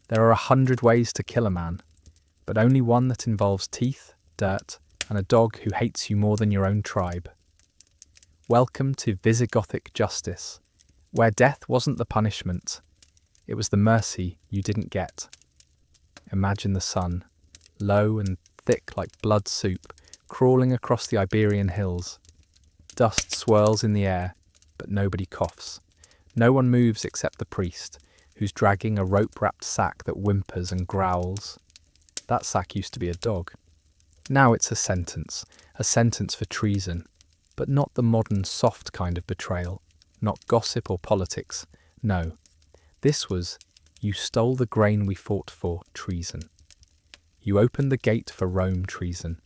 There are 100 ways to kill a man, but only one that involves teeth, dirt, and a dog who hates you more than your own tribe. Welcome to Visigothic justice, where death wasn't the punishment, it was the mercy you didn't get. Imagine the sun, low and thick like blood soup, crawling across the Iberian hills. Dust swirls in the air, but nobody coughs. No one moves except the priest, who's dragging a rope-wrapped sack that whimpers and growls. That sack used to be a dog. Now it's a sentence for treason, but not the modern soft kind of betrayal, not gossip or politics. No, this was, you stole the grain we fought for, treason. You opened the gate for Rome, treason.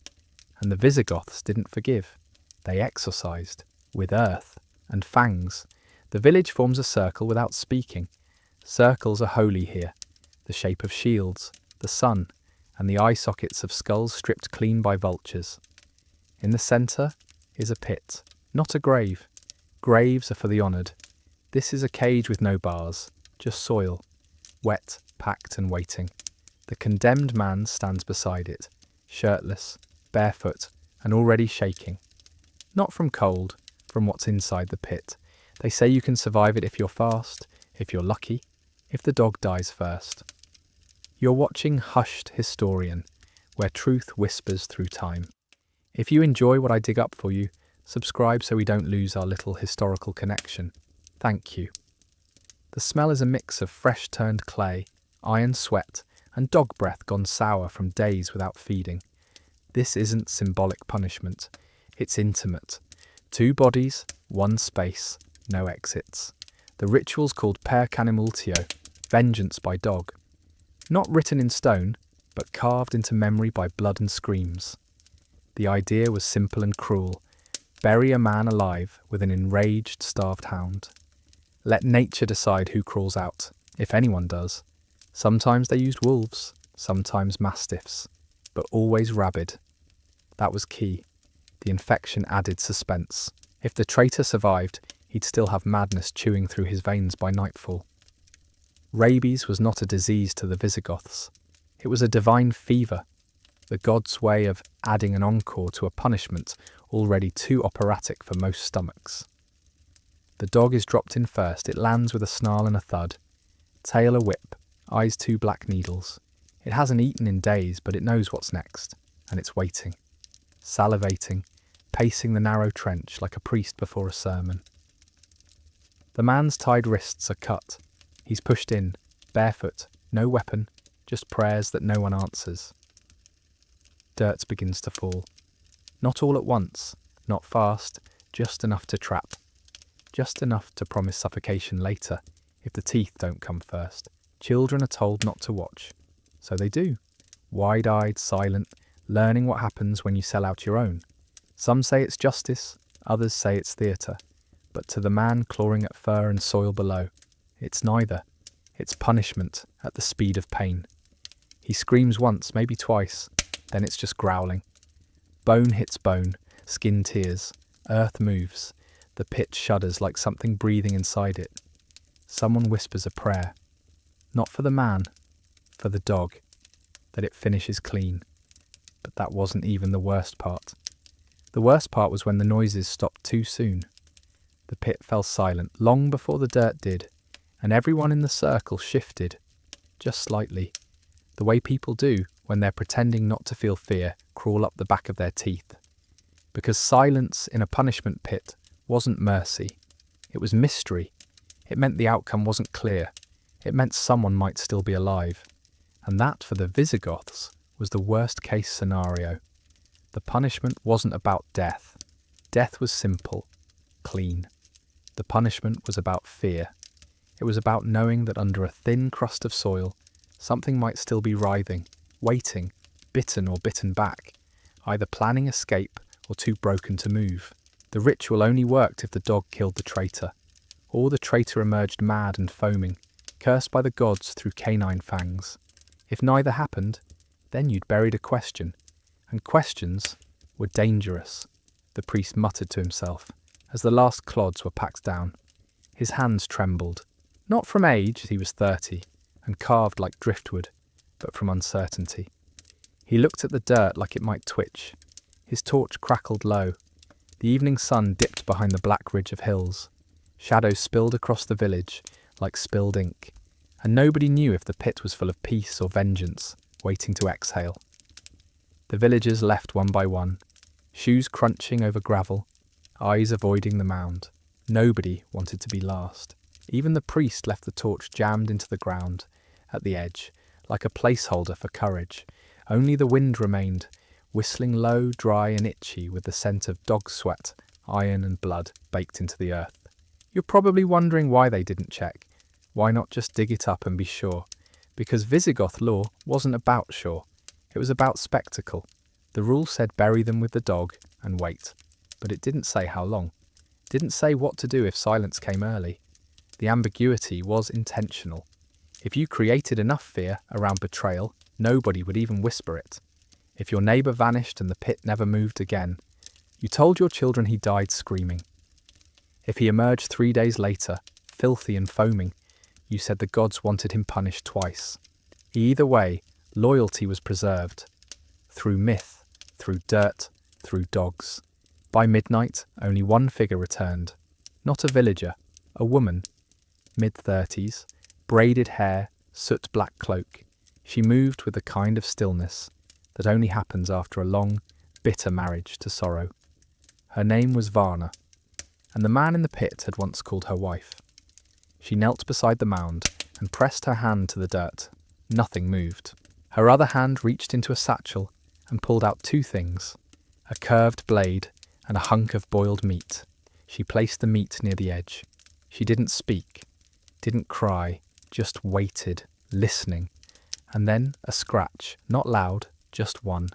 And the Visigoths didn't forgive. They exorcised, with earth and fangs. The village forms a circle without speaking. Circles are holy here, the shape of shields, the sun, and the eye sockets of skulls stripped clean by vultures. In the centre is a pit, not a grave. Graves are for the honoured. This is a cage with no bars, just soil, wet, packed and waiting. The condemned man stands beside it, shirtless, barefoot, and already shaking. Not from cold, from what's inside the pit. They say you can survive it if you're fast, if you're lucky, if the dog dies first. You're watching Hushed Historian, where truth whispers through time. If you enjoy what I dig up for you, subscribe so we don't lose our little historical connection. Thank you. The smell is a mix of fresh-turned clay, iron sweat, and dog breath gone sour from days without feeding. This isn't symbolic punishment. It's intimate. 2 bodies, 1 space, no exits. The ritual's called per canimultio, vengeance by dog. Not written in stone, but carved into memory by blood and screams. The idea was simple and cruel. Bury a man alive with an enraged, starved hound. Let nature decide who crawls out, if anyone does. Sometimes they used wolves, sometimes mastiffs, but always rabid. That was key. The infection added suspense. If the traitor survived, he'd still have madness chewing through his veins by nightfall. Rabies was not a disease to the Visigoths. It was a divine fever, the god's way of adding an encore to a punishment already too operatic for most stomachs. The dog is dropped in first. It lands with a snarl and a thud. Tail a whip, eyes 2 black needles. It hasn't eaten in days, but it knows what's next, and it's waiting, salivating, pacing the narrow trench like a priest before a sermon. The man's tied wrists are cut. He's pushed in, barefoot, no weapon, just prayers that no one answers. Dirt begins to fall. Not all at once, not fast, just enough to trap. Just enough to promise suffocation later, if the teeth don't come first. Children are told not to watch. So they do. Wide-eyed, silent, learning what happens when you sell out your own. Some say it's justice, others say it's theatre. But to the man clawing at fur and soil below, it's neither. It's punishment at the speed of pain. He screams once, maybe twice, then it's just growling. Bone hits bone, skin tears, earth moves. The pit shudders like something breathing inside it. Someone whispers a prayer. Not for the man, for the dog, that it finishes clean. But that wasn't even the worst part. The worst part was when the noises stopped too soon. The pit fell silent long before the dirt did, and everyone in the circle shifted, just slightly, the way people do when they're pretending not to feel fear crawl up the back of their teeth. Because silence in a punishment pit wasn't mercy. It was mystery. It meant the outcome wasn't clear. It meant someone might still be alive. And that, for the Visigoths, was the worst-case scenario. The punishment wasn't about death. Death was simple, clean. The punishment was about fear. It was about knowing that under a thin crust of soil, something might still be writhing, waiting, bitten or bitten back, either planning escape or too broken to move. The ritual only worked if the dog killed the traitor, or the traitor emerged mad and foaming, cursed by the gods through canine fangs. If neither happened, then you'd buried a question, and questions were dangerous, the priest muttered to himself, as the last clods were packed down. His hands trembled, not from age, he was 30, and carved like driftwood, but from uncertainty. He looked at the dirt like it might twitch. His torch crackled low. The evening sun dipped behind the black ridge of hills. Shadows spilled across the village like spilled ink, and nobody knew if the pit was full of peace or vengeance, waiting to exhale. The villagers left one by one, shoes crunching over gravel, eyes avoiding the mound. Nobody wanted to be last. Even the priest left the torch jammed into the ground, at the edge, like a placeholder for courage. Only the wind remained, whistling low, dry and itchy with the scent of dog sweat, iron and blood baked into the earth. You're probably wondering why they didn't check. Why not just dig it up and be sure? Because Visigoth law wasn't about sure. It was about spectacle. The rule said bury them with the dog and wait. But it didn't say how long. It didn't say what to do if silence came early. The ambiguity was intentional. If you created enough fear around betrayal, nobody would even whisper it. If your neighbour vanished and the pit never moved again, you told your children he died screaming. If he emerged 3 days later, filthy and foaming, you said the gods wanted him punished twice. Either way, loyalty was preserved. Through myth, through dirt, through dogs. By midnight, only one figure returned. Not a villager, a woman. Mid-30s, braided hair, soot-black cloak. She moved with the kind of stillness that only happens after a long, bitter marriage to sorrow. Her name was Varna, and the man in the pit had once called her wife. She knelt beside the mound and pressed her hand to the dirt. Nothing moved. Her other hand reached into a satchel and pulled out two things, a curved blade and a hunk of boiled meat. She placed the meat near the edge. She didn't speak, didn't cry, just waited, listening. And then a scratch, not loud, just one.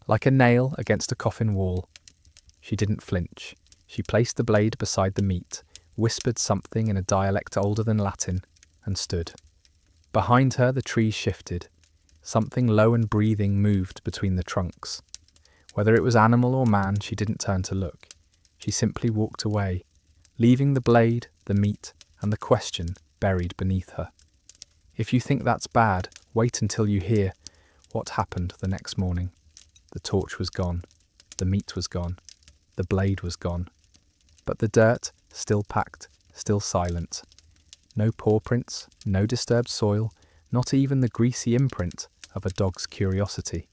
Like a nail against a coffin wall. She didn't flinch. She placed the blade beside the meat, whispered something in a dialect older than Latin, and stood. Behind her the trees shifted. Something low and breathing moved between the trunks. Whether it was animal or man, she didn't turn to look. She simply walked away, leaving the blade, the meat, and the question buried beneath her. If you think that's bad, wait until you hear what happened the next morning. The torch was gone. The meat was gone. The blade was gone. But the dirt, still packed, still silent. No paw prints, no disturbed soil, not even the greasy imprint of a dog's curiosity.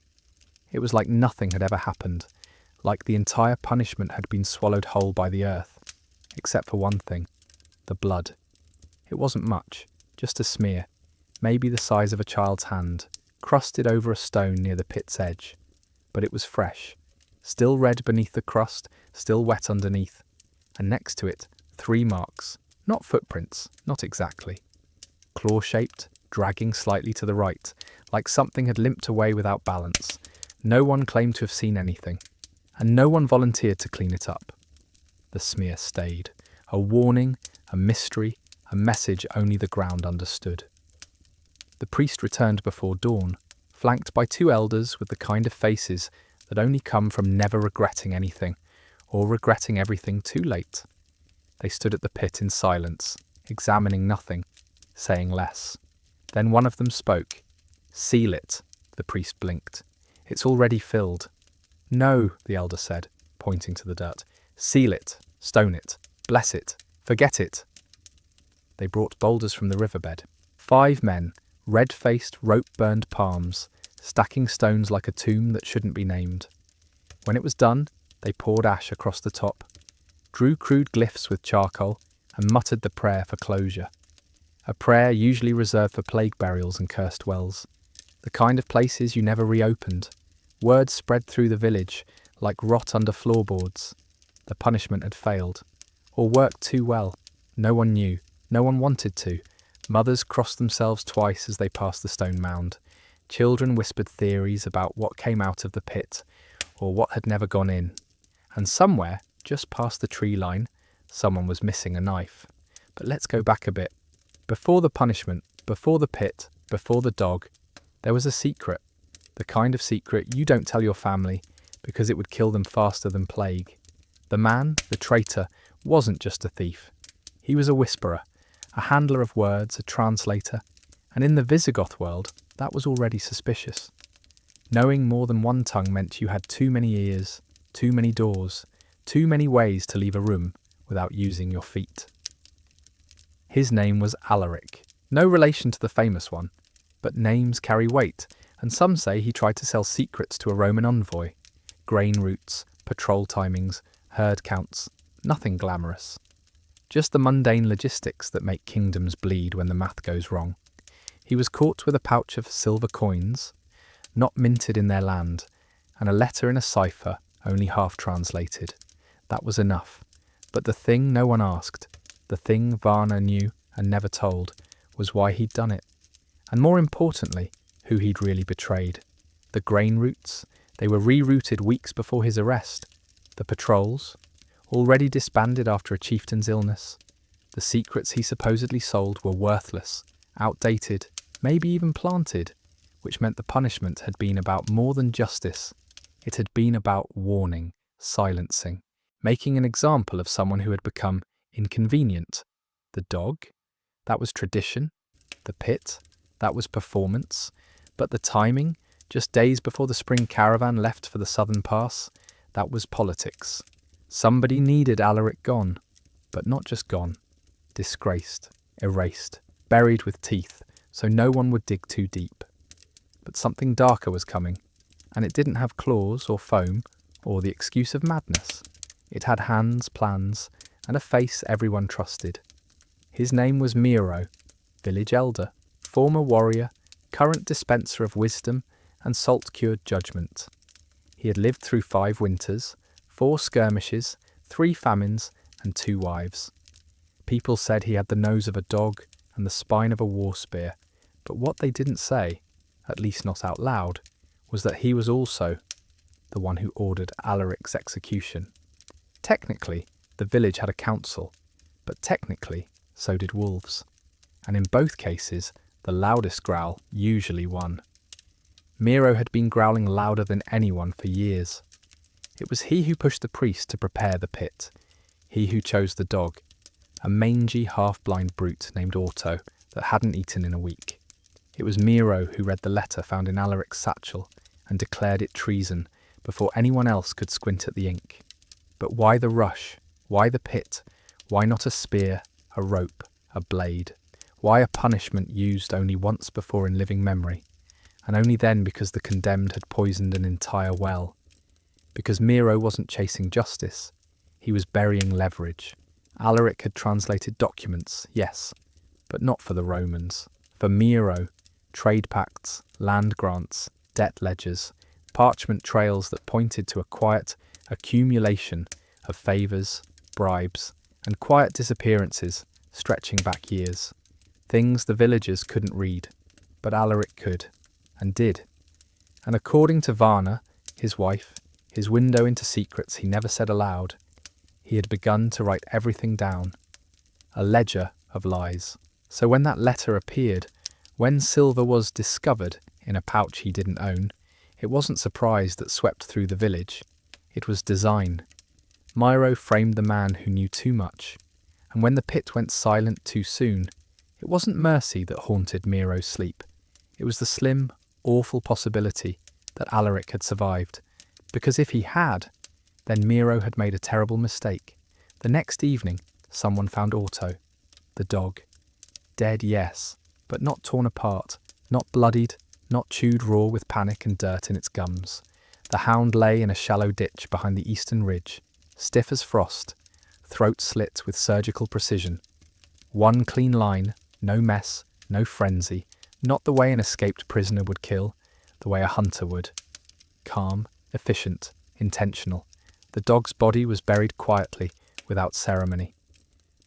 It was like nothing had ever happened, like the entire punishment had been swallowed whole by the earth, except for one thing, the blood. It wasn't much, just a smear, maybe the size of a child's hand, crusted over a stone near the pit's edge. But it was fresh, still red beneath the crust, still wet underneath, and next to it, 3 marks, not footprints, not exactly. Claw-shaped, dragging slightly to the right, like something had limped away without balance. No one claimed to have seen anything, and no one volunteered to clean it up. The smear stayed, a warning, a mystery, a message only the ground understood. The priest returned before dawn, flanked by 2 elders with the kind of faces that only come from never regretting anything, or regretting everything too late. They stood at the pit in silence, examining nothing, saying less. Then one of them spoke. "Seal it," the priest blinked. "It's already filled." "No," the elder said, pointing to the dirt. "Seal it, stone it, bless it, forget it." They brought boulders from the riverbed. 5 men, red-faced, rope-burned palms, stacking stones like a tomb that shouldn't be named. When it was done, they poured ash across the top, drew crude glyphs with charcoal, and muttered the prayer for closure. A prayer usually reserved for plague burials and cursed wells, the kind of places you never reopened. Words spread through the village, like rot under floorboards. The punishment had failed, or worked too well. No one knew, no one wanted to. Mothers crossed themselves twice as they passed the stone mound. Children whispered theories about what came out of the pit, or what had never gone in. And somewhere, just past the tree line, someone was missing a knife. But let's go back a bit. Before the punishment, before the pit, before the dog, there was a secret. The kind of secret you don't tell your family because it would kill them faster than plague. The man, the traitor, wasn't just a thief. He was a whisperer, a handler of words, a translator, And in the Visigoth world, that was already suspicious. Knowing more than one tongue meant you had too many ears, too many doors, too many ways to leave a room without using your feet. His name was Alaric, no relation to the famous one, but names carry weight, and some say he tried to sell secrets to a Roman envoy. Grain routes, patrol timings, herd counts, nothing glamorous. Just the mundane logistics that make kingdoms bleed when the math goes wrong. He was caught with a pouch of silver coins, not minted in their land, and a letter in a cipher, only half translated. That was enough. But the thing no one asked, the thing Varna knew and never told, was why he'd done it. And more importantly, who he'd really betrayed. The grain routes, they were rerouted weeks before his arrest. The patrols, already disbanded after a chieftain's illness. The secrets he supposedly sold were worthless, outdated, maybe even planted, which meant the punishment had been about more than justice. It had been about warning, silencing, making an example of someone who had become inconvenient. The dog? That was tradition. The pit? That was performance. But the timing, just days before the spring caravan left for the southern pass, that was politics. Somebody needed Alaric gone, but not just gone. Disgraced, erased, buried with teeth, so no one would dig too deep. But something darker was coming, and it didn't have claws or foam or the excuse of madness. It had hands, plans, and a face everyone trusted. His name was Miro, village elder, former warrior, current dispenser of wisdom and salt-cured judgment. He had lived through 5 winters, 4 skirmishes, 3 famines, and 2 wives. People said he had the nose of a dog and the spine of a war spear, but what they didn't say, at least not out loud, was that he was also the one who ordered Alaric's execution. Technically, the village had a council, but technically, so did wolves. And in both cases, the loudest growl usually won. Miro had been growling louder than anyone for years. It was he who pushed the priest to prepare the pit, he who chose the dog, a mangy, half-blind brute named Otto that hadn't eaten in a week. It was Miro who read the letter found in Alaric's satchel and declared it treason before anyone else could squint at the ink. But why the rush? Why the pit? Why not a spear, a rope, a blade? Why a punishment used only once before in living memory, and only then because the condemned had poisoned an entire well? Because Miro wasn't chasing justice, he was burying leverage. Alaric had translated documents, yes, but not for the Romans. For Miro, trade pacts, land grants, debt ledgers, parchment trails that pointed to a quiet accumulation of favours, bribes, and quiet disappearances stretching back years. Things the villagers couldn't read, but Alaric could, and did. And according to Varna, his wife, his window into secrets he never said aloud, he had begun to write everything down. A ledger of lies. So when that letter appeared, when silver was discovered in a pouch he didn't own, it wasn't surprise that swept through the village. It was design. Miro framed the man who knew too much, and when the pit went silent too soon, it wasn't mercy that haunted Miro's sleep. It was the slim, awful possibility that Alaric had survived, because if he had, then Miro had made a terrible mistake. The next evening, someone found Otto, the dog. Dead, yes, but not torn apart, not bloodied, not chewed raw with panic and dirt in its gums. The hound lay in a shallow ditch behind the eastern ridge, stiff as frost, throat slit with surgical precision. One clean line, no mess, no frenzy, not the way an escaped prisoner would kill, the way a hunter would. Calm, efficient, intentional. The dog's body was buried quietly, without ceremony.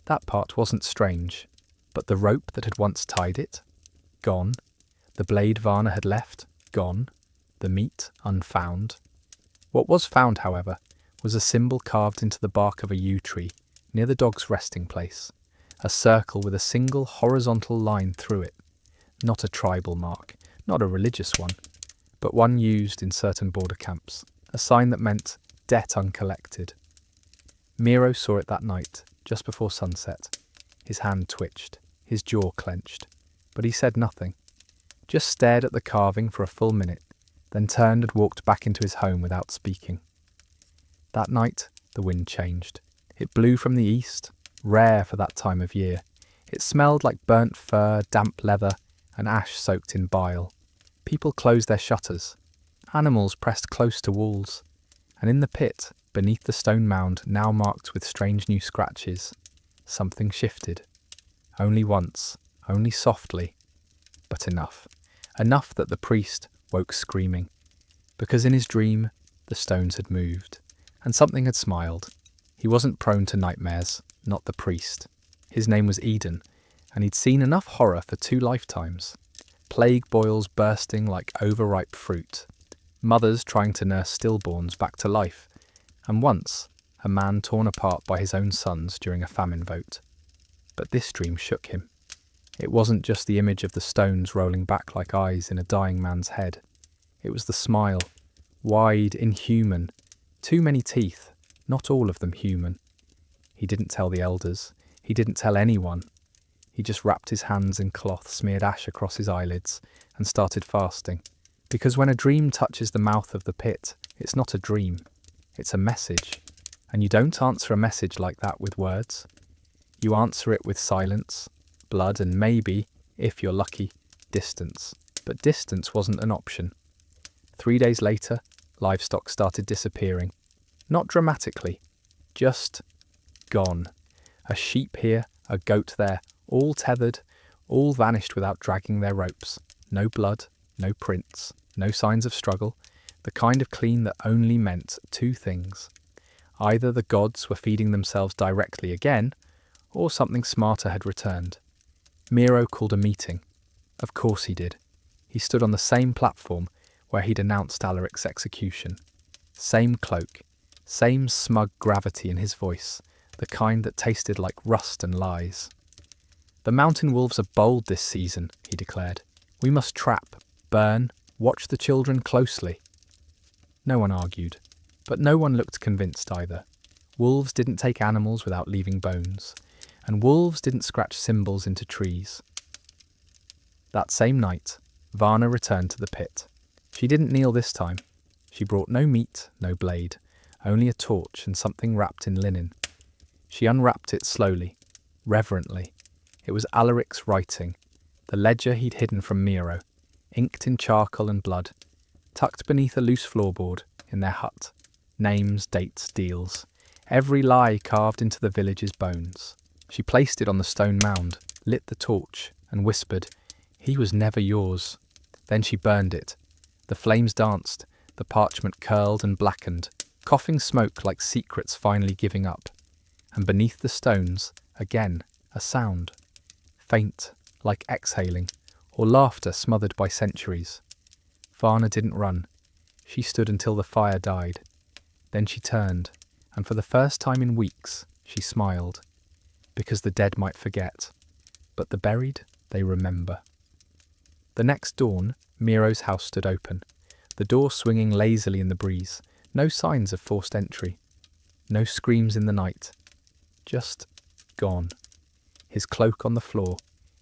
That part wasn't strange, but the rope that had once tied it? Gone. The blade Varna had left? Gone. The meat unfound. What was found, however, was a symbol carved into the bark of a yew tree, near the dog's resting place. A circle with a single horizontal line through it. Not a tribal mark, not a religious one, but one used in certain border camps, a sign that meant debt uncollected. Miro saw it that night, just before sunset. His hand twitched, his jaw clenched, but he said nothing. just stared at the carving for a full minute, then turned and walked back into his home without speaking. That night, the wind changed. It blew from the east, rare for that time of year. It smelled like burnt fur, damp leather, and ash soaked in bile. People closed their shutters. Animals pressed close to walls. And in the pit, beneath the stone mound now marked with strange new scratches, something shifted. Only once, only softly, but enough. Enough that the priest woke screaming. Because in his dream, the stones had moved, and something had smiled. He wasn't prone to nightmares, not the priest. His name was Eden, and he'd seen enough horror for 2 lifetimes. Plague boils bursting like overripe fruit. Mothers trying to nurse stillborns back to life. And once, a man torn apart by his own sons during a famine vote. But this dream shook him. It wasn't just the image of the stones rolling back like eyes in a dying man's head. It was the smile, wide, inhuman, too many teeth, not all of them human. He didn't tell the elders. He didn't tell anyone. He just wrapped his hands in cloth, smeared ash across his eyelids, and started fasting. Because when a dream touches the mouth of the pit, it's not a dream. It's a message. And you don't answer a message like that with words. You answer it with silence, blood, and maybe, if you're lucky, distance. But distance wasn't an option. 3 days later, livestock started disappearing. Not dramatically, just gone. A sheep here, a goat there, all tethered, all vanished without dragging their ropes. No blood, no prints, no signs of struggle, the kind of clean that only meant 2 things. Either the gods were feeding themselves directly again, or something smarter had returned. Miro called a meeting. Of course he did. He stood on the same platform where he'd announced Alaric's execution. Same cloak, same smug gravity in his voice, the kind that tasted like rust and lies. The mountain wolves are bold this season, he declared. We must trap, burn, watch the children closely. No one argued, but no one looked convinced either. Wolves didn't take animals without leaving bones, and wolves didn't scratch symbols into trees. That same night, Varna returned to the pit. She didn't kneel this time. She brought no meat, no blade, only a torch and something wrapped in linen. She unwrapped it slowly, reverently. It was Alaric's writing, the ledger he'd hidden from Miro, inked in charcoal and blood, tucked beneath a loose floorboard in their hut. Names, dates, deals, every lie carved into the village's bones. She placed it on the stone mound, lit the torch, and whispered, "He was never yours." Then she burned it. The flames danced, the parchment curled and blackened, coughing smoke like secrets finally giving up. And beneath the stones, again, a sound. Faint, like exhaling, or laughter smothered by centuries. Varna didn't run. She stood until the fire died. Then she turned, and for the first time in weeks, she smiled. Because the dead might forget, but the buried, they remember. The next dawn, Miro's house stood open, the door swinging lazily in the breeze. No signs of forced entry. No screams in the night. Just gone. His cloak on the floor,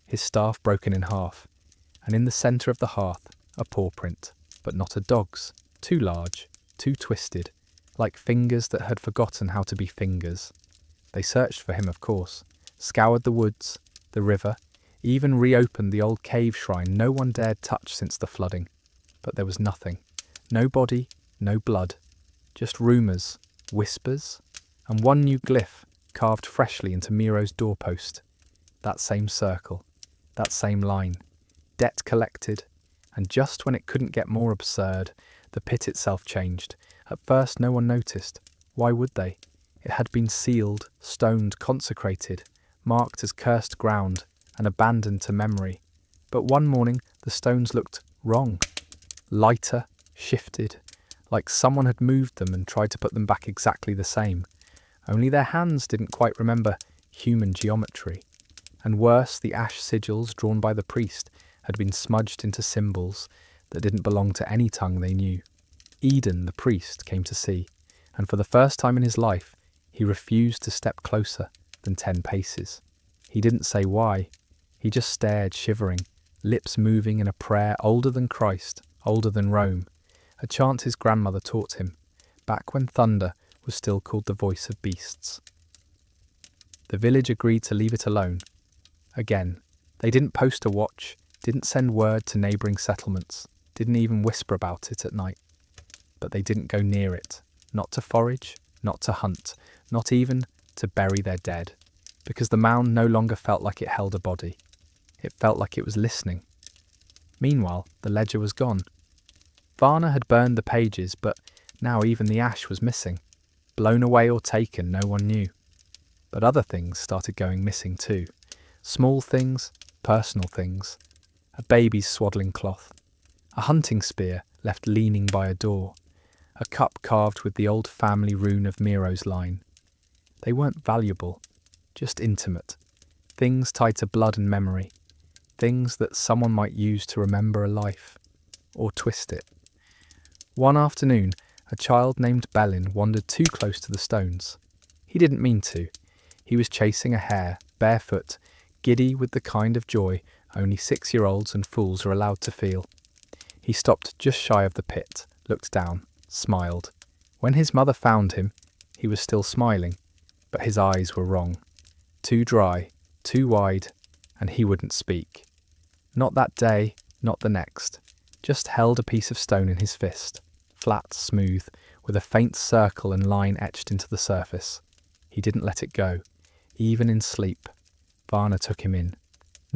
his staff broken in half, and in the centre of the hearth, a paw print, but not a dog's, too large, too twisted, like fingers that had forgotten how to be fingers. They searched for him, of course, scoured the woods, the river, even reopened the old cave shrine no one dared touch since the flooding. But there was nothing. No body, no blood. Just rumours, whispers, and one new glyph carved freshly into Miro's doorpost. That same circle, that same line. Debt collected, and just when it couldn't get more absurd, the pit itself changed. At first no one noticed. Why would they? It had been sealed, stoned, consecrated, marked as cursed ground, and abandoned to memory. But one morning the stones looked wrong. Lighter, shifted, like someone had moved them and tried to put them back exactly the same. Only their hands didn't quite remember human geometry. And worse, the ash sigils drawn by the priest had been smudged into symbols that didn't belong to any tongue they knew. Eden, the priest, came to see, and for the first time in his life, he refused to step closer than 10 paces. He didn't say why. He just stared, shivering, lips moving in a prayer older than Christ, older than Rome, a chant his grandmother taught him, back when thunder was still called the voice of beasts. The village agreed to leave it alone. Again, they didn't post a watch, didn't send word to neighbouring settlements, didn't even whisper about it at night. But they didn't go near it, not to forage, not to hunt, not even to bury their dead, because the mound no longer felt like it held a body. It felt like it was listening. Meanwhile, the ledger was gone. Varna had burned the pages, but now even the ash was missing. Blown away or taken, no one knew. But other things started going missing too. Small things, personal things. A baby's swaddling cloth. A hunting spear left leaning by a door. A cup carved with the old family rune of Miro's line. They weren't valuable, just intimate. Things tied to blood and memory. Things that someone might use to remember a life. Or twist it. One afternoon, a child named Belin wandered too close to the stones. He didn't mean to. He was chasing a hare, barefoot, giddy with the kind of joy only 6-year-olds and fools are allowed to feel. He stopped just shy of the pit, looked down, smiled. When his mother found him, he was still smiling, but his eyes were wrong. Too dry, too wide, and he wouldn't speak. Not that day, not the next. Just held a piece of stone in his fist, flat, smooth, with a faint circle and line etched into the surface. He didn't let it go. Even in sleep, Varna took him in.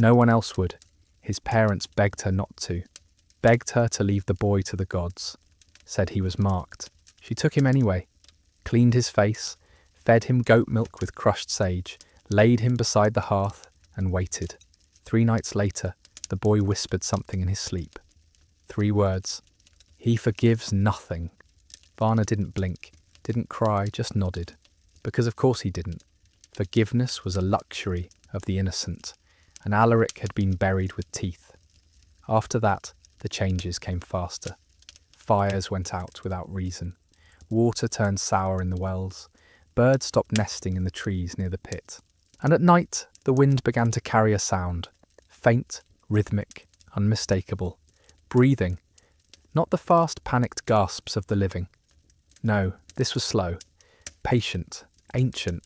No one else would. His parents begged her not to. Begged her to leave the boy to the gods. Said he was marked. She took him anyway. Cleaned his face, fed him goat milk with crushed sage, laid him beside the hearth, and waited. 3 nights later, the boy whispered something in his sleep. 3 words. He forgives nothing. Varna didn't blink, didn't cry, just nodded. Because of course he didn't. Forgiveness was a luxury of the innocent, and Alaric had been buried with teeth. After that, the changes came faster. Fires went out without reason. Water turned sour in the wells. Birds stopped nesting in the trees near the pit. And at night, the wind began to carry a sound. Faint, rhythmic, unmistakable. Breathing. Not the fast, panicked gasps of the living. No, this was slow. Patient, ancient.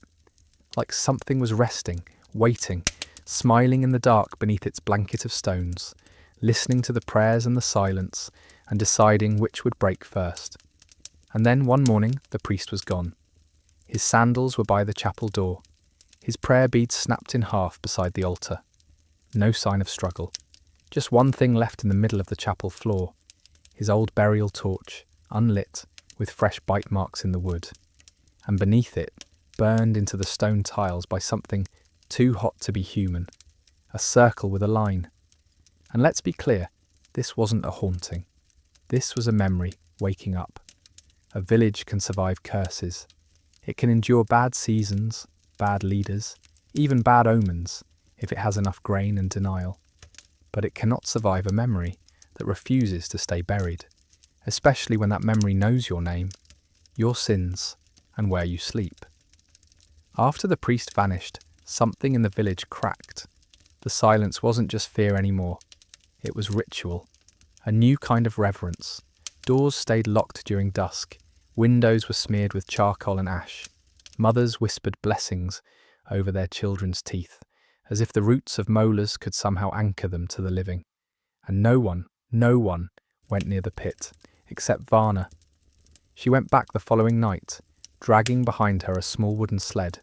Like something was resting, waiting, smiling in the dark beneath its blanket of stones, listening to the prayers and the silence, and deciding which would break first. And then one morning the priest was gone. His sandals were by the chapel door. His prayer beads snapped in half beside the altar. No sign of struggle. Just one thing left in the middle of the chapel floor. His old burial torch, unlit, with fresh bite marks in the wood. And beneath it, burned into the stone tiles by something too hot to be human. A circle with a line. And let's be clear, this wasn't a haunting. This was a memory waking up. A village can survive curses. It can endure bad seasons, bad leaders, even bad omens, if it has enough grain and denial. But it cannot survive a memory that refuses to stay buried, especially when that memory knows your name, your sins, and where you sleep. After the priest vanished, something in the village cracked. The silence wasn't just fear anymore. It was ritual. A new kind of reverence. Doors stayed locked during dusk. Windows were smeared with charcoal and ash. Mothers whispered blessings over their children's teeth, as if the roots of molars could somehow anchor them to the living. And no one went near the pit, except Varna. She went back the following night, dragging behind her a small wooden sled.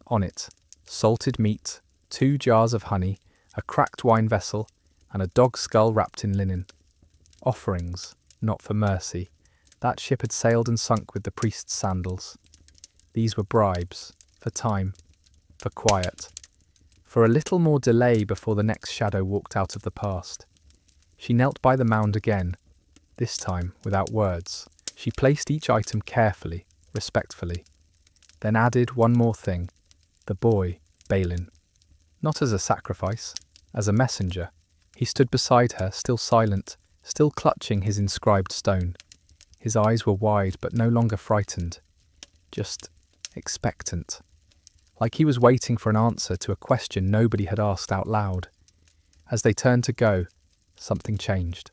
On it, salted meat, 2 jars of honey, a cracked wine vessel, and a dog skull wrapped in linen. Offerings, not for mercy. That ship had sailed and sunk with the priest's sandals. These were bribes, for time, for quiet, for a little more delay before the next shadow walked out of the past. She knelt by the mound again, this time without words. She placed each item carefully, respectfully, then added one more thing. The boy, Balin. Not as a sacrifice, as a messenger. He stood beside her, still silent, still clutching his inscribed stone. His eyes were wide but no longer frightened, just expectant. Like he was waiting for an answer to a question nobody had asked out loud. As they turned to go, something changed.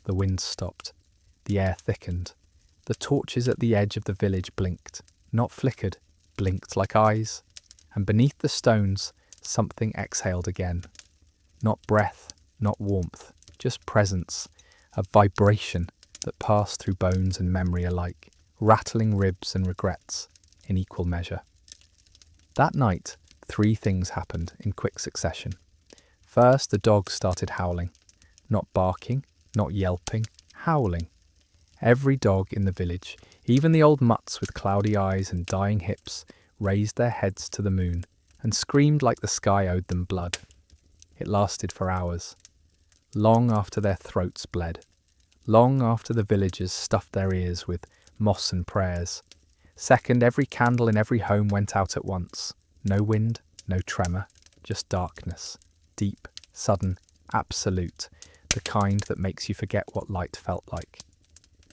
The wind stopped. The air thickened. The torches at the edge of the village blinked, not flickered, blinked like eyes. And beneath the stones, something exhaled again. Not breath, not warmth, just presence, a vibration that passed through bones and memory alike, rattling ribs and regrets in equal measure. That night, 3 things happened in quick succession. First, the dog started howling. Not barking, not yelping, howling. Every dog in the village, even the old mutts with cloudy eyes and dying hips, raised their heads to the moon and screamed like the sky owed them blood. It lasted for hours, long after their throats bled, long after the villagers stuffed their ears with moss and prayers. Second, every candle in every home went out at once. No wind, no tremor, just darkness, deep, sudden, absolute, the kind that makes you forget what light felt like.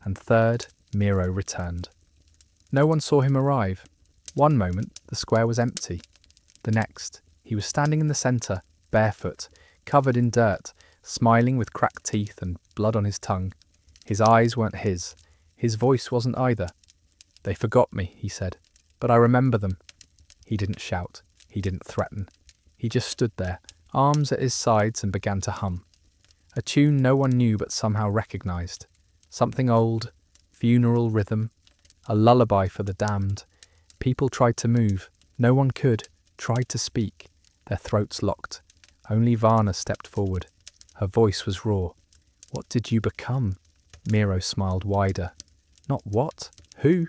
And third, Miro returned. No one saw him arrive. One moment, the square was empty. The next, he was standing in the centre, barefoot, covered in dirt, smiling with cracked teeth and blood on his tongue. His eyes weren't his voice wasn't either. "They forgot me," he said, "but I remember them." He didn't shout, he didn't threaten. He just stood there, arms at his sides, and began to hum. A tune no one knew but somehow recognised. Something old, funeral rhythm, a lullaby for the damned. People tried to move, no one could, tried to speak, their throats locked. Only Varna stepped forward. Her voice was raw. "What did you become?" Miro smiled wider. "Not what? Who?"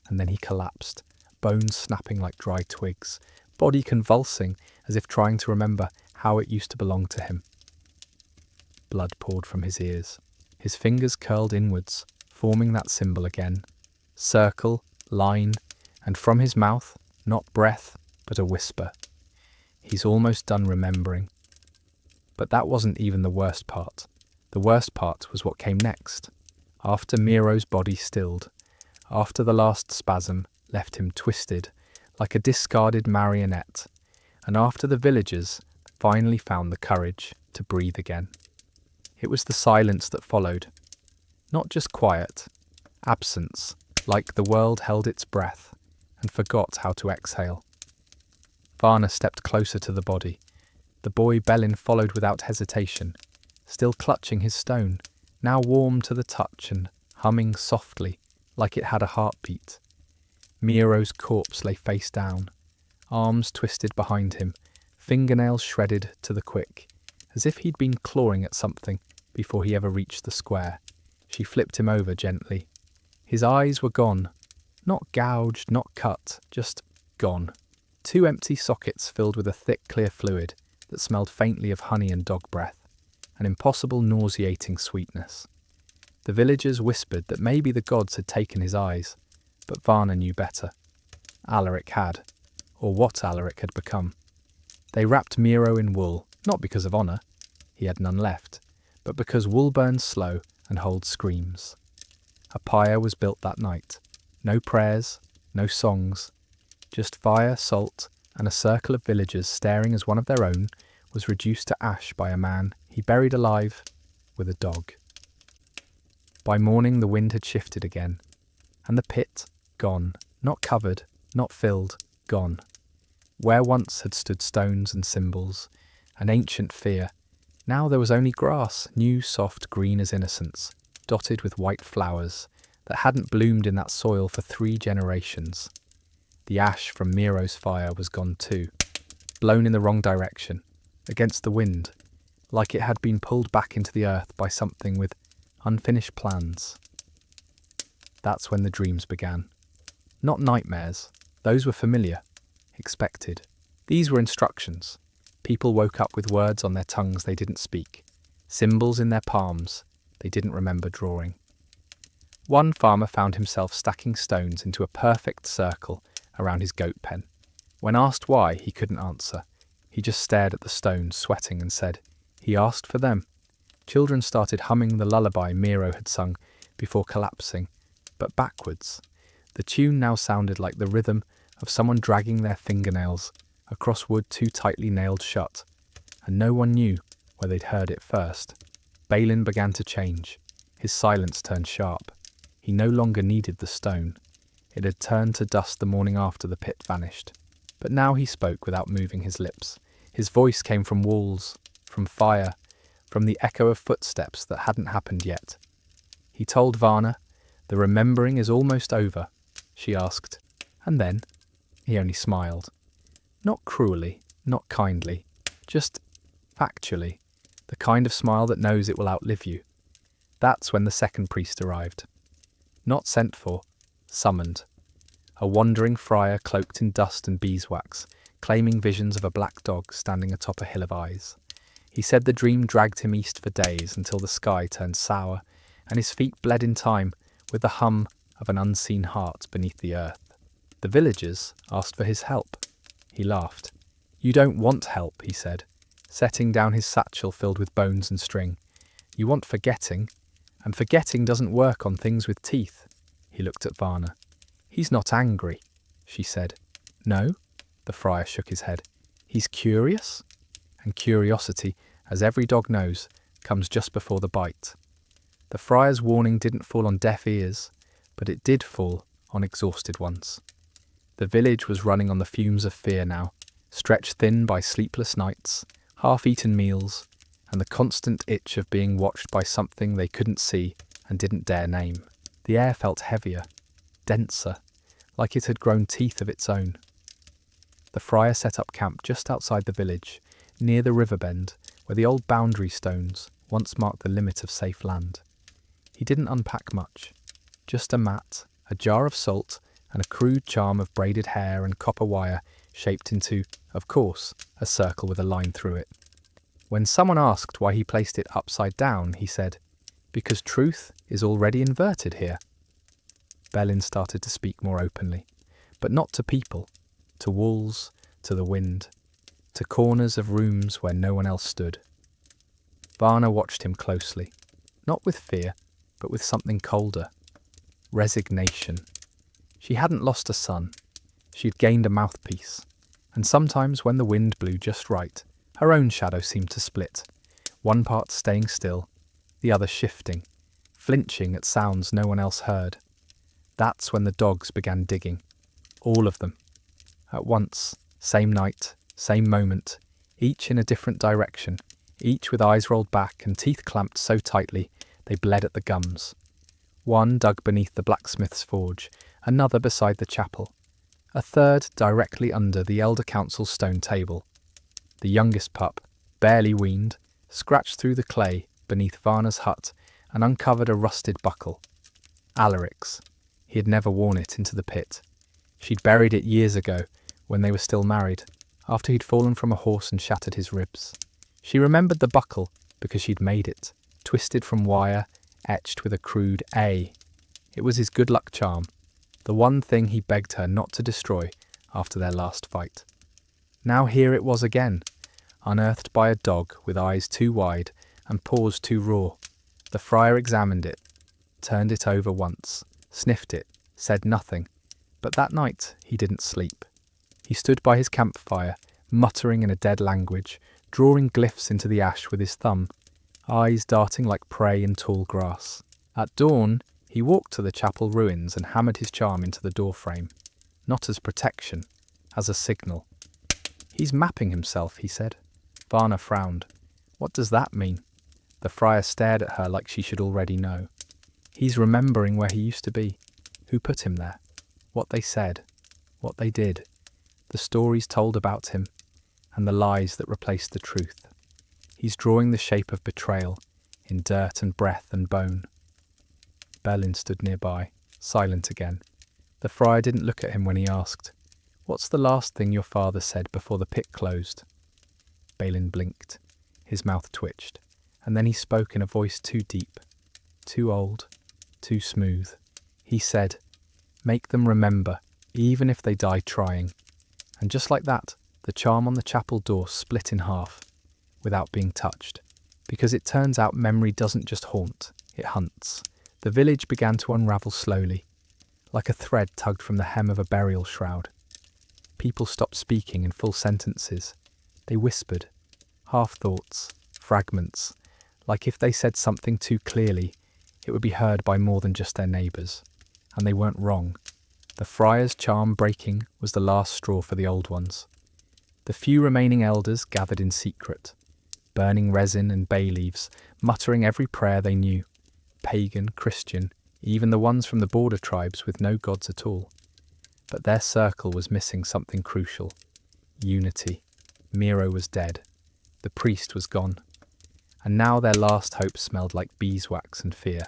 And then he collapsed, bones snapping like dry twigs, body convulsing as if trying to remember how it used to belong to him. Blood poured from his ears. His fingers curled inwards, forming that symbol again. Circle, line, and from his mouth, not breath, but a whisper. "He's almost done remembering." But that wasn't even the worst part. The worst part was what came next. After Miro's body stilled, after the last spasm left him twisted, like a discarded marionette, and after the villagers finally found the courage to breathe again. It was the silence that followed. Not just quiet, absence, like the world held its breath and forgot how to exhale. Varna stepped closer to the body. The boy Belin followed without hesitation, still clutching his stone, now warm to the touch and humming softly like it had a heartbeat. Miro's corpse lay face down, arms twisted behind him, fingernails shredded to the quick, as if he'd been clawing at something before he ever reached the square. She flipped him over gently. His eyes were gone, not gouged, not cut, just gone. 2 empty sockets filled with a thick, clear fluid that smelled faintly of honey and dog breath, an impossible, nauseating sweetness. The villagers whispered that maybe the gods had taken his eyes, but Varna knew better. Alaric had, or what Alaric had become. They wrapped Miro in wool, not because of honour, he had none left, but because wool burns slow and holds screams. A pyre was built that night. No prayers, no songs, just fire, salt, and a circle of villagers staring as one of their own was reduced to ash by a man he buried alive with a dog. By morning the wind had shifted again, and the pit, gone, not covered, not filled, gone. Where once had stood stones and symbols, an ancient fear, now there was only grass, new, soft, green as innocence, dotted with white flowers that hadn't bloomed in that soil for 3 generations. The ash from Miro's fire was gone too, blown in the wrong direction, against the wind, like it had been pulled back into the earth by something with unfinished plans. That's when the dreams began. Not nightmares, those were familiar, expected. These were instructions. People woke up with words on their tongues they didn't speak, symbols in their palms they didn't remember drawing. One farmer found himself stacking stones into a perfect circle around his goat pen. When asked why, he couldn't answer. He just stared at the stones, sweating, and said, he asked for them. Children started humming the lullaby Miro had sung before collapsing, but backwards. The tune now sounded like the rhythm of someone dragging their fingernails across wood too tightly nailed shut, and no one knew where they'd heard it first. Balin began to change. His silence turned sharp. He no longer needed the stone. It had turned to dust the morning after the pit vanished. But now he spoke without moving his lips. His voice came from walls, from fire, from the echo of footsteps that hadn't happened yet. He told Varna, "The remembering is almost over," she asked. And then he only smiled. Not cruelly, not kindly, just factually, the kind of smile that knows it will outlive you. That's when the second priest arrived. Not sent for, summoned. A wandering friar cloaked in dust and beeswax, claiming visions of a black dog standing atop a hill of eyes. He said the dream dragged him east for days until the sky turned sour, and his feet bled in time with the hum of an unseen heart beneath the earth. The villagers asked for his help. He laughed. "You don't want help," he said, setting down his satchel filled with bones and string. "You want forgetting, and forgetting doesn't work on things with teeth." He looked at Varna. "He's not angry," she said. "No?" The friar shook his head. "He's curious?" And curiosity, as every dog knows, comes just before the bite. The friar's warning didn't fall on deaf ears, but it did fall on exhausted ones. The village was running on the fumes of fear now, stretched thin by sleepless nights, half-eaten meals, and the constant itch of being watched by something they couldn't see and didn't dare name. The air felt heavier, denser, like it had grown teeth of its own. The friar set up camp just outside the village, near the river bend, where the old boundary stones once marked the limit of safe land. He didn't unpack much, just a mat, a jar of salt, and a crude charm of braided hair and copper wire shaped into, of course, a circle with a line through it. When someone asked why he placed it upside down, he said, "Because truth is already inverted here." Balin started to speak more openly, but not to people, to walls, to the wind, to corners of rooms where no one else stood. Varna watched him closely, not with fear, but with something colder. Resignation. She hadn't lost a son. She'd gained a mouthpiece. And sometimes when the wind blew just right, her own shadow seemed to split, one part staying still, the other shifting, flinching at sounds no one else heard. That's when the dogs began digging. All of them. At once, same night, same moment, each in a different direction, each with eyes rolled back and teeth clamped so tightly they bled at the gums. One dug beneath the blacksmith's forge, another beside the chapel, a third directly under the elder council's stone table. The youngest pup, barely weaned, scratched through the clay beneath Varna's hut and uncovered a rusted buckle. Alaric's. He had never worn it into the pit. She'd buried it years ago, when they were still married, after he'd fallen from a horse and shattered his ribs. She remembered the buckle because she'd made it, twisted from wire, etched with a crude A. It was his good luck charm, the one thing he begged her not to destroy after their last fight. Now here it was again, unearthed by a dog with eyes too wide and paws too raw. The friar examined it, turned it over once, sniffed it, said nothing, but that night he didn't sleep. He stood by his campfire, muttering in a dead language, drawing glyphs into the ash with his thumb, eyes darting like prey in tall grass. At dawn, he walked to the chapel ruins and hammered his charm into the doorframe, not as protection, as a signal. "He's mapping himself," he said. Varna frowned. "What does that mean?" The friar stared at her like she should already know. "He's remembering where he used to be, who put him there, what they said, what they did, the stories told about him, and the lies that replaced the truth. He's drawing the shape of betrayal in dirt and breath and bone." Balin stood nearby, silent again. The friar didn't look at him when he asked, "What's the last thing your father said before the pit closed?" Balin blinked. His mouth twitched, and then he spoke in a voice too deep, too old, too smooth. He said, "Make them remember, even if they die trying." And just like that, the charm on the chapel door split in half, without being touched. Because it turns out memory doesn't just haunt, it hunts. The village began to unravel slowly, like a thread tugged from the hem of a burial shroud. People stopped speaking in full sentences. They whispered, half thoughts, fragments, like if they said something too clearly, it would be heard by more than just their neighbours. And they weren't wrong. The friar's charm breaking was the last straw for the old ones. The few remaining elders gathered in secret, burning resin and bay leaves, muttering every prayer they knew, pagan, Christian, even the ones from the border tribes with no gods at all. But their circle was missing something crucial: unity. Miro was dead. The priest was gone. And now their last hope smelled like beeswax and fear.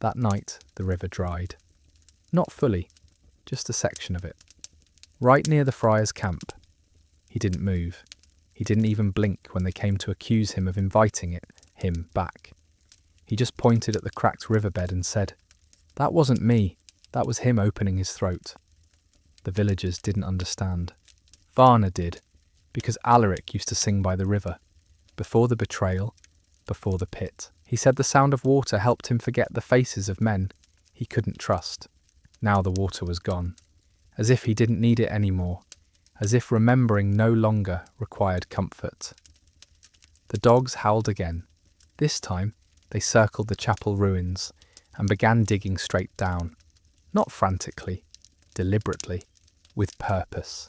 That night, the river dried. Not fully, just a section of it. Right near the friar's camp. He didn't move. He didn't even blink when they came to accuse him of inviting him back. He just pointed at the cracked riverbed and said, "That wasn't me. That was him opening his throat." The villagers didn't understand. Varna did, because Alaric used to sing by the river. Before the betrayal, before the pit. He said the sound of water helped him forget the faces of men he couldn't trust. Now the water was gone, as if he didn't need it anymore, as if remembering no longer required comfort. The dogs howled again. This time, they circled the chapel ruins and began digging straight down, not frantically, deliberately, with purpose.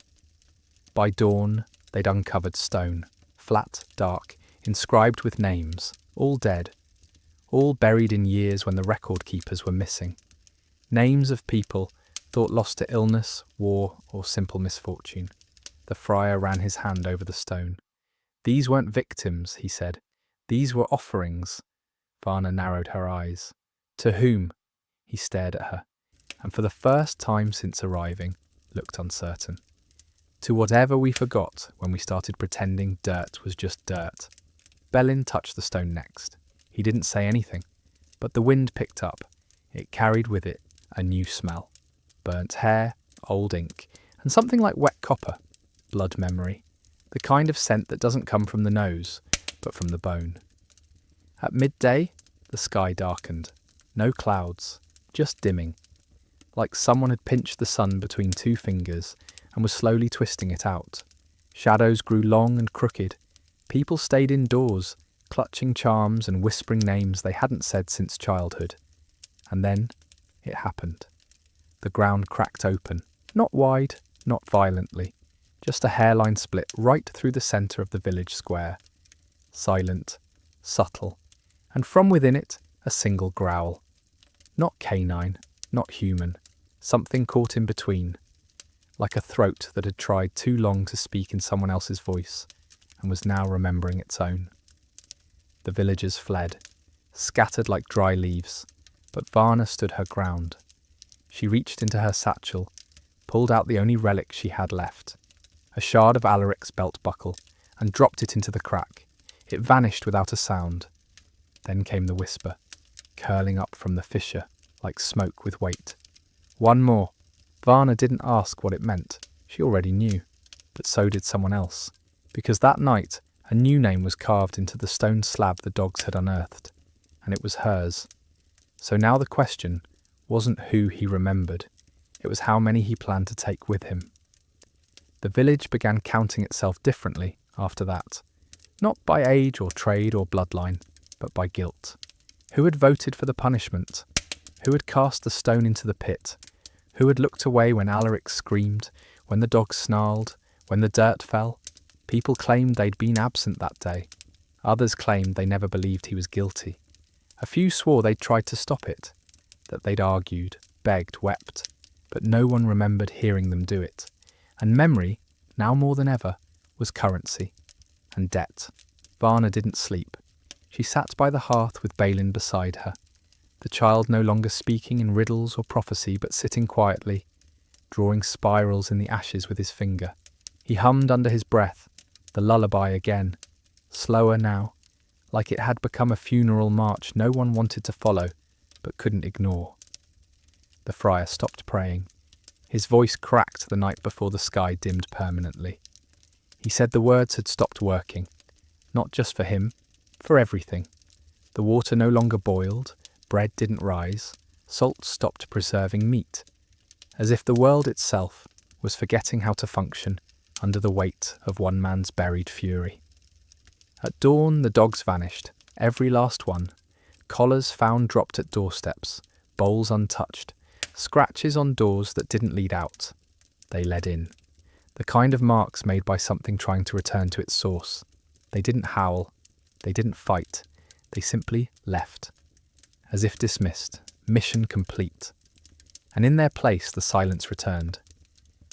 By dawn, they'd uncovered stone, flat, dark, inscribed with names, all dead, all buried in years when the record keepers were missing. Names of people thought lost to illness, war, or simple misfortune. The friar ran his hand over the stone. These weren't victims, he said. These were offerings. Varna narrowed her eyes. To whom? He stared at her, and for the first time since arriving, looked uncertain. To whatever we forgot when we started pretending dirt was just dirt. Belin touched the stone next. He didn't say anything, but the wind picked up. It carried with it a new smell. Burnt hair, old ink, and something like wet copper. Blood memory. The kind of scent that doesn't come from the nose, but from the bone. At midday, the sky darkened. No clouds, just dimming. Like someone had pinched the sun between two fingers and was slowly twisting it out. Shadows grew long and crooked. People stayed indoors, clutching charms and whispering names they hadn't said since childhood. And then it happened. The ground cracked open, not wide, not violently, just a hairline split right through the centre of the village square. Silent, subtle, and from within it, a single growl. Not canine, not human, something caught in between, like a throat that had tried too long to speak in someone else's voice and was now remembering its own. The villagers fled, scattered like dry leaves, but Varna stood her ground. She reached into her satchel, pulled out the only relic she had left, a shard of Alaric's belt buckle, and dropped it into the crack. It vanished without a sound. Then came the whisper, curling up from the fissure like smoke with weight. One more. Varna didn't ask what it meant. She already knew. But so did someone else. Because that night, a new name was carved into the stone slab the dogs had unearthed. And it was hers. So now the question wasn't who he remembered. It was how many he planned to take with him. The village began counting itself differently after that. Not by age or trade or bloodline, but by guilt. Who had voted for the punishment? Who had cast the stone into the pit? Who had looked away when Alaric screamed, when the dogs snarled, when the dirt fell? People claimed they'd been absent that day. Others claimed they never believed he was guilty. A few swore they'd tried to stop it, that they'd argued, begged, wept, but no one remembered hearing them do it. And memory, now more than ever, was currency. And debt. Varna didn't sleep. She sat by the hearth with Balin beside her, the child no longer speaking in riddles or prophecy but sitting quietly, drawing spirals in the ashes with his finger. He hummed under his breath, the lullaby again, slower now, like it had become a funeral march no one wanted to follow but couldn't ignore. The friar stopped praying. His voice cracked the night before the sky dimmed permanently. He said the words had stopped working, not just for him, for everything. The water no longer boiled, bread didn't rise, salt stopped preserving meat, as if the world itself was forgetting how to function under the weight of one man's buried fury. At dawn, the dogs vanished, every last one. Collars found dropped at doorsteps, bowls untouched, scratches on doors that didn't lead out. They led in. The kind of marks made by something trying to return to its source. They didn't howl. They didn't fight. They simply left. As if dismissed. Mission complete. And in their place the silence returned.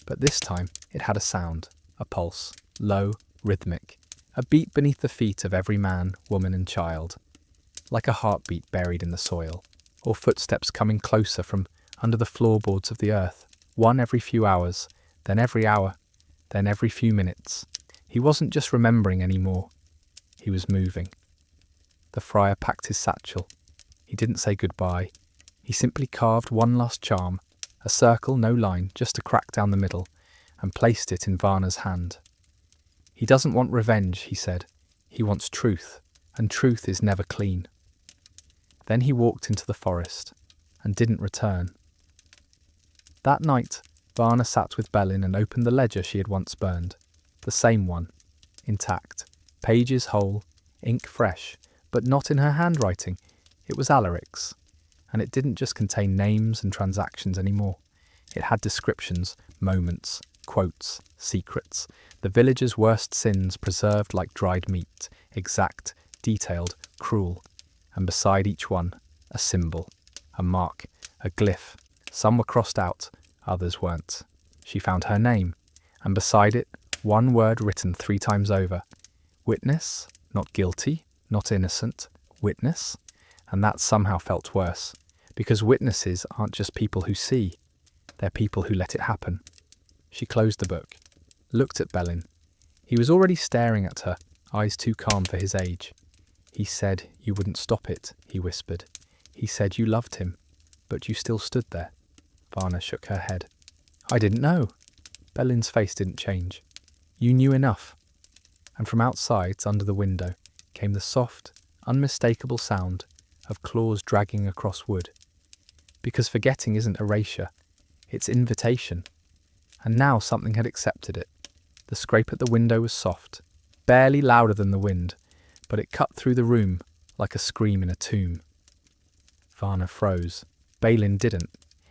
But this time it had a sound, a pulse, low, rhythmic, a beat beneath the feet of every man, woman and child. Like a heartbeat buried in the soil, or footsteps coming closer from under the floorboards of the earth, one every few hours, then every hour, then every few minutes. He wasn't just remembering anymore. He was moving. The friar packed his satchel. He didn't say goodbye. He simply carved one last charm, a circle, no line, just a crack down the middle, and placed it in Varna's hand. He doesn't want revenge, he said. He wants truth, and truth is never clean. Then he walked into the forest, and didn't return. That night, Varna sat with Belin and opened the ledger she had once burned. The same one, intact, pages whole, ink fresh, but not in her handwriting. It was Alaric's, and it didn't just contain names and transactions anymore. It had descriptions, moments, quotes, secrets, the villagers' worst sins preserved like dried meat, exact, detailed, cruel, and beside each one, a symbol, a mark, a glyph. Some were crossed out, others weren't. She found her name, and beside it, one word written 3 times over. Witness, not guilty, not innocent, witness. And that somehow felt worse, because witnesses aren't just people who see, they're people who let it happen. She closed the book, looked at Belin. He was already staring at her, eyes too calm for his age. He said you wouldn't stop it, he whispered. He said you loved him, but you still stood there. Varna shook her head. I didn't know. Belin's face didn't change. You knew enough. And from outside, under the window, came the soft, unmistakable sound of claws dragging across wood. Because forgetting isn't erasure, it's invitation. And now something had accepted it. The scrape at the window was soft, barely louder than the wind, but it cut through the room like a scream in a tomb. Varna froze. Balin didn't.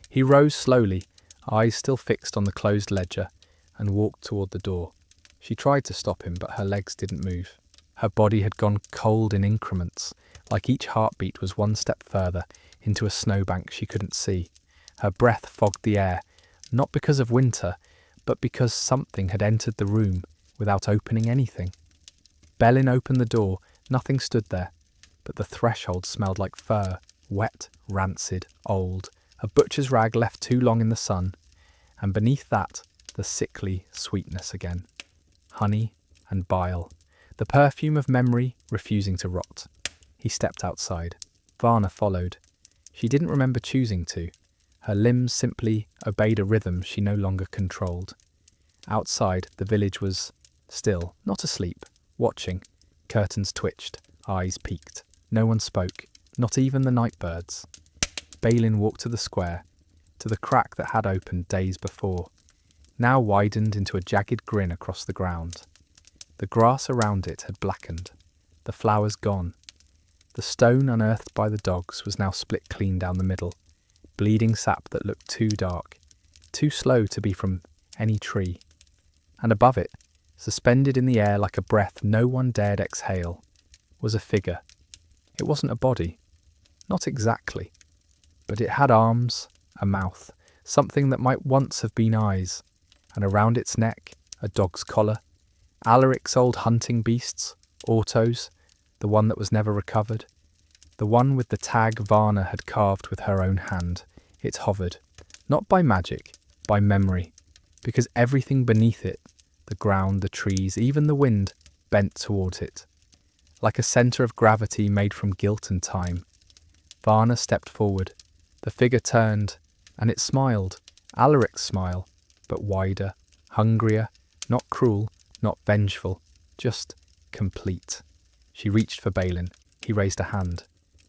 He rose slowly, eyes still fixed on the closed ledger, and walked toward the door. She tried to stop him, but her legs didn't move. Her body had gone cold in increments, like each heartbeat was one step further into a snowbank she couldn't see. Her breath fogged the air, not because of winter, but because something had entered the room without opening anything. Belin opened the door. Nothing stood there, but the threshold smelled like fur, wet, rancid, old, a butcher's rag left too long in the sun, and beneath that, the sickly sweetness again. Honey and bile, the perfume of memory refusing to rot. He stepped outside. Varna followed. She didn't remember choosing to. Her limbs simply obeyed a rhythm she no longer controlled. Outside, the village was still, not asleep, watching. Curtains twitched, eyes peeked. No one spoke, not even the night birds. Balin walked to the square, to the crack that had opened days before, now widened into a jagged grin across the ground. The grass around it had blackened, the flowers gone. The stone unearthed by the dogs was now split clean down the middle, bleeding sap that looked too dark, too slow to be from any tree. And above it, suspended in the air like a breath no one dared exhale, was a figure. It wasn't a body, not exactly, but it had arms, a mouth, something that might once have been eyes, and around its neck, a dog's collar. Alaric's old hunting beasts, Autos, the one that was never recovered, the one with the tag Varna had carved with her own hand. It hovered, not by magic, by memory, because everything beneath it, the ground, the trees, even the wind, bent towards it. Like a centre of gravity made from guilt and time. Varna stepped forward. The figure turned, and it smiled, Alaric's smile, but wider, hungrier, not cruel, not vengeful, just complete. She reached for Balin. He raised a hand,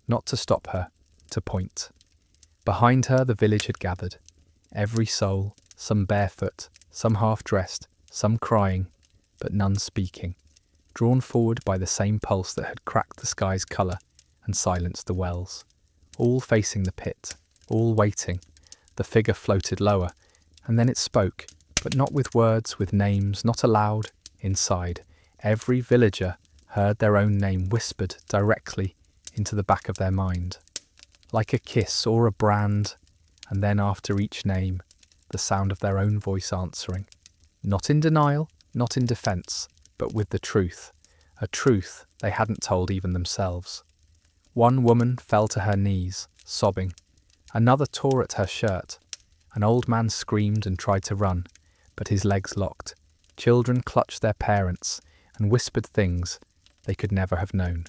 not to stop her, to point. Behind her the village had gathered, every soul, some barefoot, some half-dressed, some crying, but none speaking. drawn forward by the same pulse that had cracked the sky's colour and silenced the wells. All facing the pit, all waiting. The figure floated lower, and then it spoke, but not with words, with names, not aloud, inside. Every villager heard their own name whispered directly into the back of their mind, like a kiss or a brand, and then after each name, the sound of their own voice answering. Not in denial, not in defence, but with the truth, a truth they hadn't told even themselves. One woman fell to her knees, sobbing. Another tore at her shirt. An old man screamed and tried to run, but his legs locked. Children clutched their parents and whispered things they could never have known.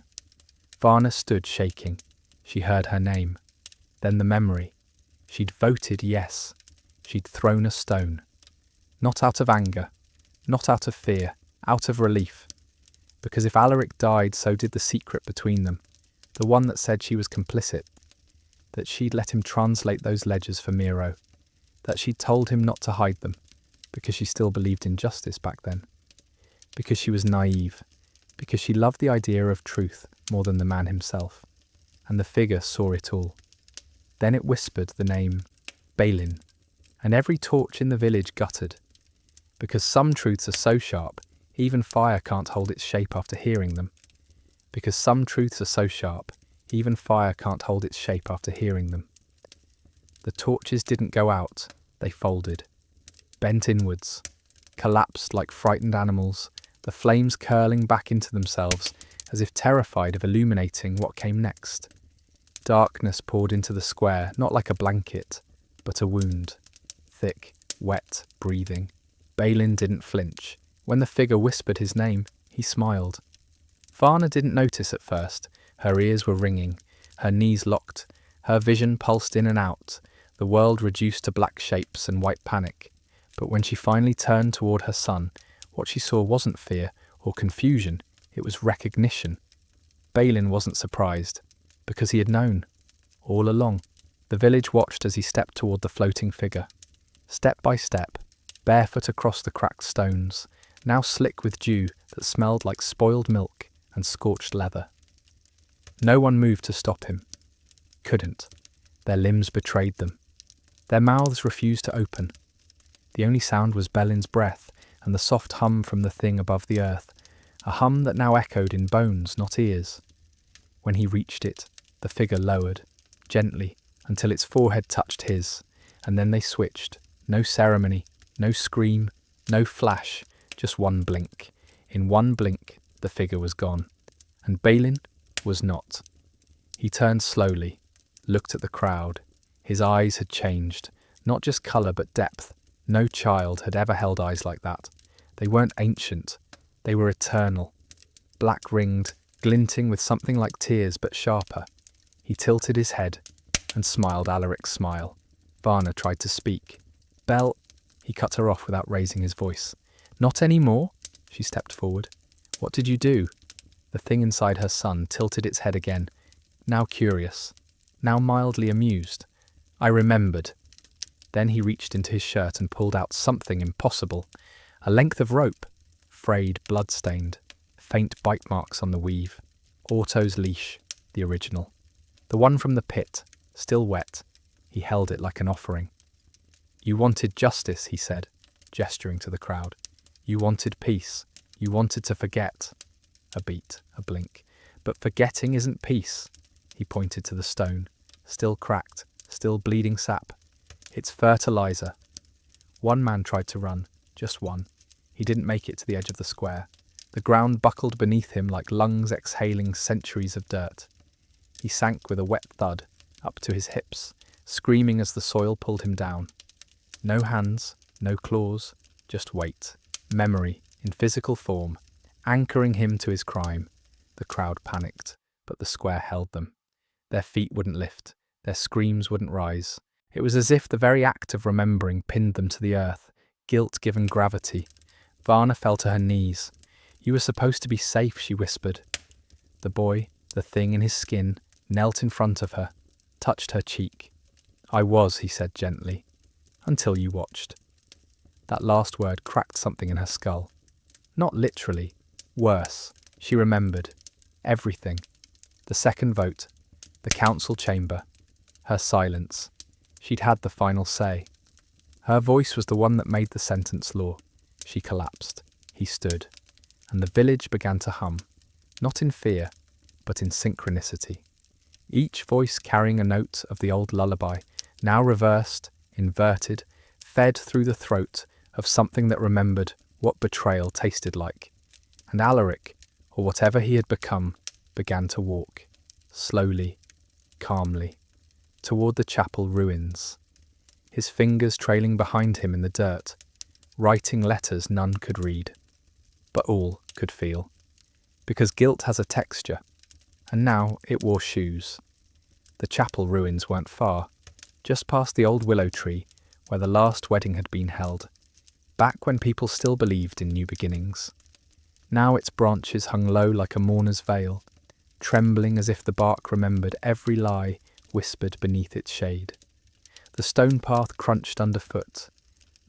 Varna stood shaking. She heard her name. Then the memory. She'd voted yes. She'd thrown a stone. Not out of anger, not out of fear, out of relief. Because if Alaric died, so did the secret between them. The one that said she was complicit. That she'd let him translate those ledgers for Miro. That she'd told him not to hide them. Because she still believed in justice back then. Because she was naive. Because she loved the idea of truth more than the man himself. And the figure saw it all. Then it whispered the name Balin, and every torch in the village guttered. Because some truths are so sharp, even fire can't hold its shape after hearing them. Because some truths are so sharp, even fire can't hold its shape after hearing them. The torches didn't go out, they folded, bent inwards, collapsed like frightened animals, the flames curling back into themselves as if terrified of illuminating what came next. Darkness poured into the square, not like a blanket, but a wound. Thick, wet, breathing. Balin didn't flinch. When the figure whispered his name, he smiled. Varna didn't notice at first. Her ears were ringing, her knees locked, her vision pulsed in and out, the world reduced to black shapes and white panic. But when she finally turned toward her son, what she saw wasn't fear or confusion, it was recognition. Balin wasn't surprised, because he had known. All along, the village watched as he stepped toward the floating figure. Step by step, barefoot across the cracked stones, now slick with dew that smelled like spoiled milk and scorched leather. No one moved to stop him. Couldn't. Their limbs betrayed them. Their mouths refused to open. The only sound was Belin's breath and the soft hum from the thing above the earth, a hum that now echoed in bones, not ears. When he reached it, the figure lowered, gently, until its forehead touched his, and then they switched. No ceremony, no scream, no flash, just one blink. In one blink, the figure was gone. And Balin was not. He turned slowly, looked at the crowd. His eyes had changed, not just colour but depth. No child had ever held eyes like that. They weren't ancient, they were eternal. Black-ringed, glinting with something like tears but sharper. He tilted his head and smiled Alaric's smile. Varna tried to speak. Bel, he cut her off without raising his voice. Not any more? She stepped forward. What did you do? The thing inside her son tilted its head again, now curious, now mildly amused. I remembered. Then he reached into his shirt and pulled out something impossible. A length of rope, frayed, blood-stained, faint bite marks on the weave. Otto's leash, the original. The one from the pit, still wet. He held it like an offering. You wanted justice, he said, gesturing to the crowd. You wanted peace. You wanted to forget. A beat, a blink. But forgetting isn't peace. He pointed to the stone, still cracked, still bleeding sap. It's fertilizer. One man tried to run, just one. He didn't make it to the edge of the square. The ground buckled beneath him like lungs exhaling centuries of dirt. He sank with a wet thud, up to his hips, screaming as the soil pulled him down. No hands, no claws, just weight, memory, in physical form, anchoring him to his crime. The crowd panicked, but the square held them. Their feet wouldn't lift, their screams wouldn't rise. It was as if the very act of remembering pinned them to the earth, guilt given gravity. Varna fell to her knees. You were supposed to be safe, she whispered. The boy, the thing in his skin, knelt in front of her, touched her cheek. I was, he said gently, until you watched. That last word cracked something in her skull. Not literally, Worse, she remembered. Everything. The second vote, the council chamber, her silence. She'd had the final say. Her voice was the one that made the sentence law. She collapsed. He stood. And the village began to hum, not in fear, but in synchronicity. Each voice carrying a note of the old lullaby, now reversed, inverted, fed through the throat of something that remembered what betrayal tasted like. And Alaric, or whatever he had become, began to walk, slowly, calmly, toward the chapel ruins, his fingers trailing behind him in the dirt, writing letters none could read, but all could feel. Because guilt has a texture, and now it wore shoes. The chapel ruins weren't far, just past the old willow tree where the last wedding had been held, back when people still believed in new beginnings. Now its branches hung low like a mourner's veil, trembling as if the bark remembered every lie whispered beneath its shade. The stone path crunched underfoot,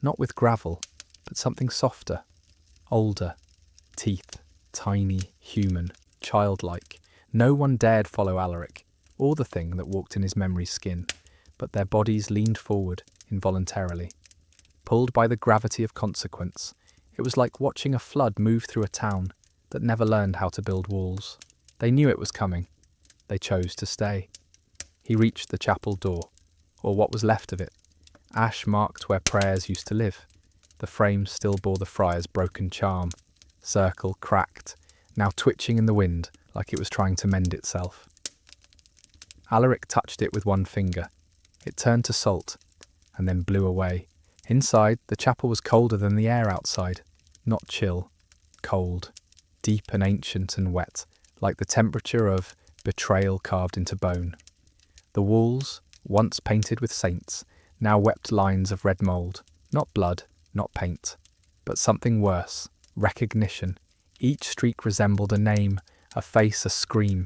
not with gravel, but something softer, older, teeth, tiny, human, childlike. No one dared follow Alaric, or the thing that walked in his memory's skin, but their bodies leaned forward involuntarily. Pulled by the gravity of consequence, it was like watching a flood move through a town that never learned how to build walls. They knew it was coming. They chose to stay. He reached the chapel door, or what was left of it. Ash marked where prayers used to live. The frame still bore the friar's broken charm, circle cracked, now twitching in the wind like it was trying to mend itself. Alaric touched it with one finger. It turned to salt, and then blew away. Inside, the chapel was colder than the air outside. Not chill, cold, deep and ancient and wet, like the temperature of betrayal carved into bone. The walls, once painted with saints, now wept lines of red mould, not blood, not paint, but something worse, recognition. Each streak resembled a name, a face, a scream.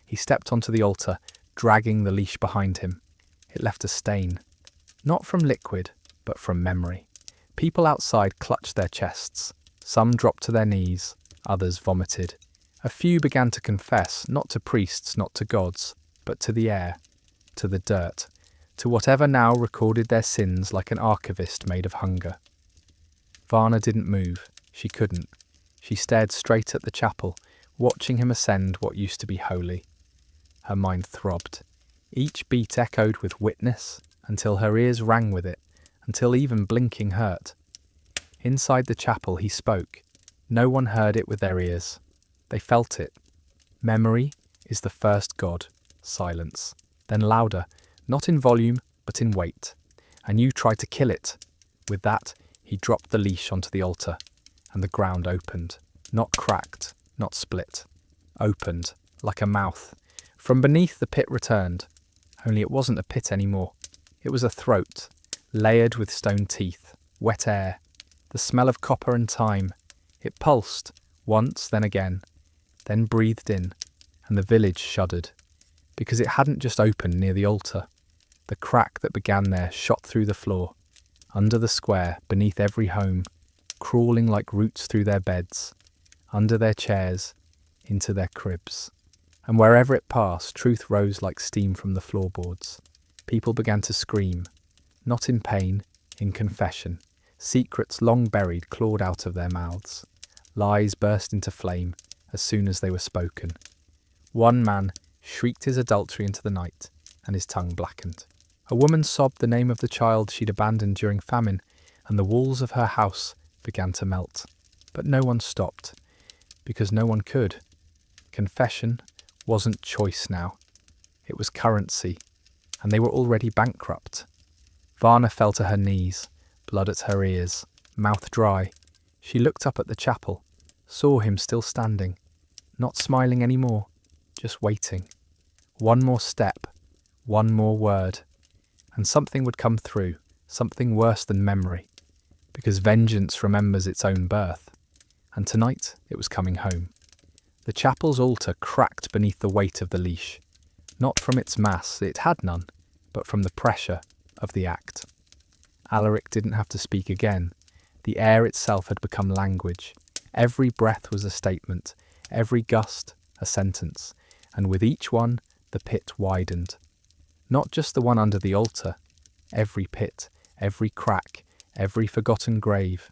He stepped onto the altar, dragging the leash behind him. It left a stain, not from liquid, but from memory. People outside clutched their chests. Some dropped to their knees, others vomited. A few began to confess, not to priests, not to gods, but to the air, to the dirt, to whatever now recorded their sins like an archivist made of hunger. Varna didn't move. She couldn't. She stared straight at the chapel, watching him ascend what used to be holy. Her mind throbbed. Each beat echoed with witness, until her ears rang with it, until even blinking hurt. Inside the chapel he spoke. No one heard it with their ears. They felt it. Memory is the first god. Silence. Then louder, not in volume, but in weight. And you tried to kill it. With that, he dropped the leash onto the altar, and the ground opened. Not cracked, not split. Opened, like a mouth. From beneath the pit returned. Only it wasn't a pit anymore. It was a throat, layered with stone teeth, wet air, the smell of copper and time. It pulsed, once, then again, then breathed in, and the village shuddered, because it hadn't just opened near the altar. The crack that began there shot through the floor, under the square, beneath every home, crawling like roots through their beds, under their chairs, into their cribs. And wherever it passed, truth rose like steam from the floorboards. People began to scream, not in pain, in confession. Secrets long buried clawed out of their mouths. Lies burst into flame as soon as they were spoken. One man shrieked his adultery into the night, and his tongue blackened. A woman sobbed the name of the child she'd abandoned during famine, and the walls of her house began to melt. But no one stopped, because no one could. Confession wasn't choice now. It was currency, and they were already bankrupt. Varna fell to her knees, blood at her ears, mouth dry. She looked up at the chapel, saw him still standing, not smiling anymore, just waiting. One more step, one more word, and something would come through, something worse than memory, because vengeance remembers its own birth. And tonight it was coming home. The chapel's altar cracked beneath the weight of the leash, not from its mass, it had none, but from the pressure of the act. Alaric didn't have to speak again. The air itself had become language, Every breath was a statement, every gust a sentence, and with each one the pit widened. Not just the one under the altar, every pit, every crack, every forgotten grave.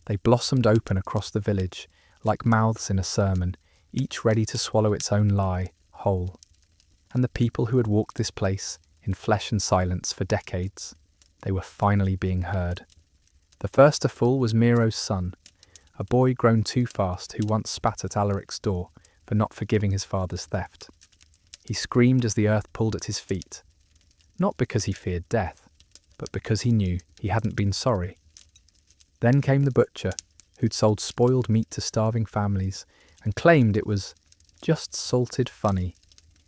They blossomed open across the village, like mouths in a sermon, each ready to swallow its own lie, whole. And the people who had walked this place, in flesh and silence for decades, they were finally being heard. The first to fall was Miro's son, a boy grown too fast who once spat at Alaric's door for not forgiving his father's theft. He screamed as the earth pulled at his feet, not because he feared death, but because he knew he hadn't been sorry. Then came the butcher, who'd sold spoiled meat to starving families and claimed it was just salted funny.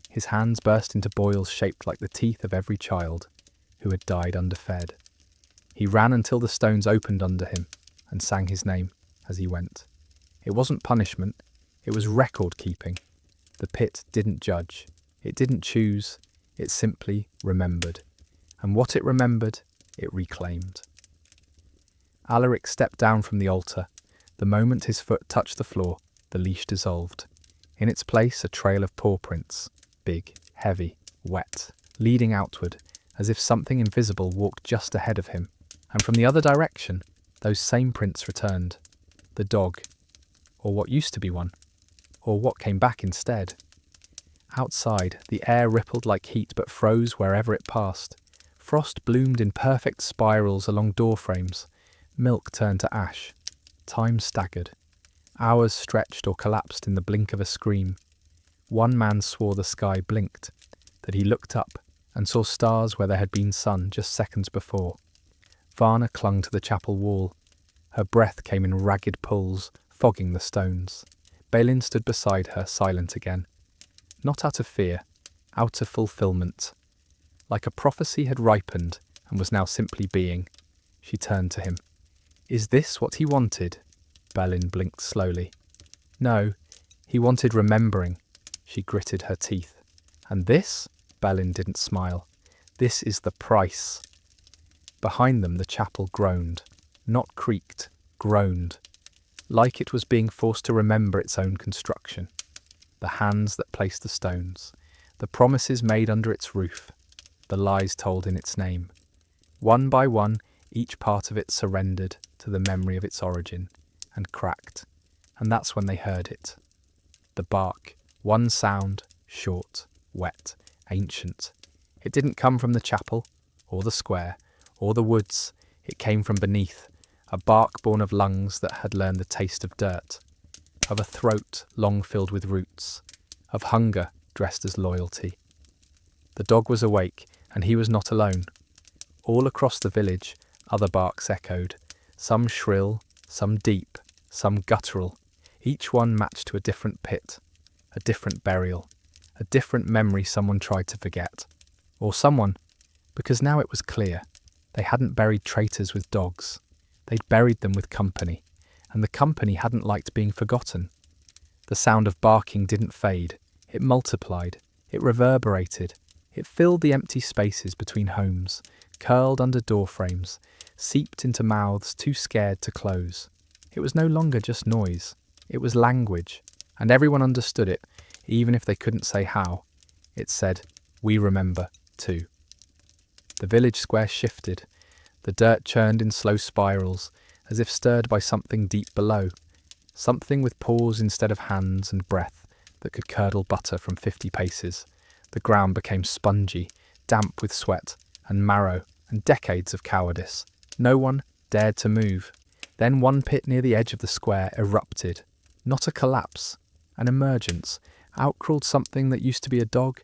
His hands burst into boils shaped like the teeth of every child who had died underfed. He ran until the stones opened under him and sang his name as he went. It wasn't punishment, it was record-keeping. The pit didn't judge, it didn't choose, it simply remembered. And what it remembered, it reclaimed. Alaric stepped down from the altar. The moment his foot touched the floor, the leash dissolved. In its place, a trail of paw prints, big, heavy, wet, leading outward, as if something invisible walked just ahead of him. And from the other direction, those same prints returned. The dog, or what used to be one, or what came back instead. Outside, the air rippled like heat but froze wherever it passed. Frost bloomed in perfect spirals along doorframes. Milk turned to ash. Time staggered. Hours stretched or collapsed in the blink of a scream. One man swore the sky blinked, that he looked up and saw stars where there had been sun just seconds before. Varna clung to the chapel wall. Her breath came in ragged pulls, fogging the stones. Balin stood beside her, silent again. Not out of fear, out of fulfillment. Like a prophecy had ripened and was now simply being. She turned to him. Is this what he wanted? Balin blinked slowly. No, he wanted remembering. She gritted her teeth. And this? Balin didn't smile. This is the price. Behind them the chapel groaned. Not creaked, groaned. Like it was being forced to remember its own construction. The hands that placed the stones. The promises made under its roof. The lies told in its name. One by one, each part of it surrendered to the memory of its origin, and cracked. And that's when they heard it. The bark, one sound, short, wet, ancient. It didn't come from the chapel, or the square, or the woods. It came from beneath, a bark born of lungs that had learned the taste of dirt, of a throat long filled with roots, of hunger dressed as loyalty. The dog was awake, and he was not alone. All across the village, other barks echoed, some shrill, some deep, some guttural, each one matched to a different pit, a different burial, a different memory someone tried to forget. Or someone, because now it was clear, they hadn't buried traitors with dogs. They'd buried them with company, and the company hadn't liked being forgotten. The sound of barking didn't fade, it multiplied, it reverberated, it filled the empty spaces between homes, curled under doorframes, seeped into mouths too scared to close. It was no longer just noise, it was language, and everyone understood it, even if they couldn't say how. It said, "We remember, too." The village square shifted. The dirt churned in slow spirals, as if stirred by something deep below, something with paws instead of hands and breath that could curdle butter from 50 paces. The ground became spongy, damp with sweat and marrow and decades of cowardice. No one dared to move. Then one pit near the edge of the square erupted. Not a collapse, an emergence. Out crawled something that used to be a dog.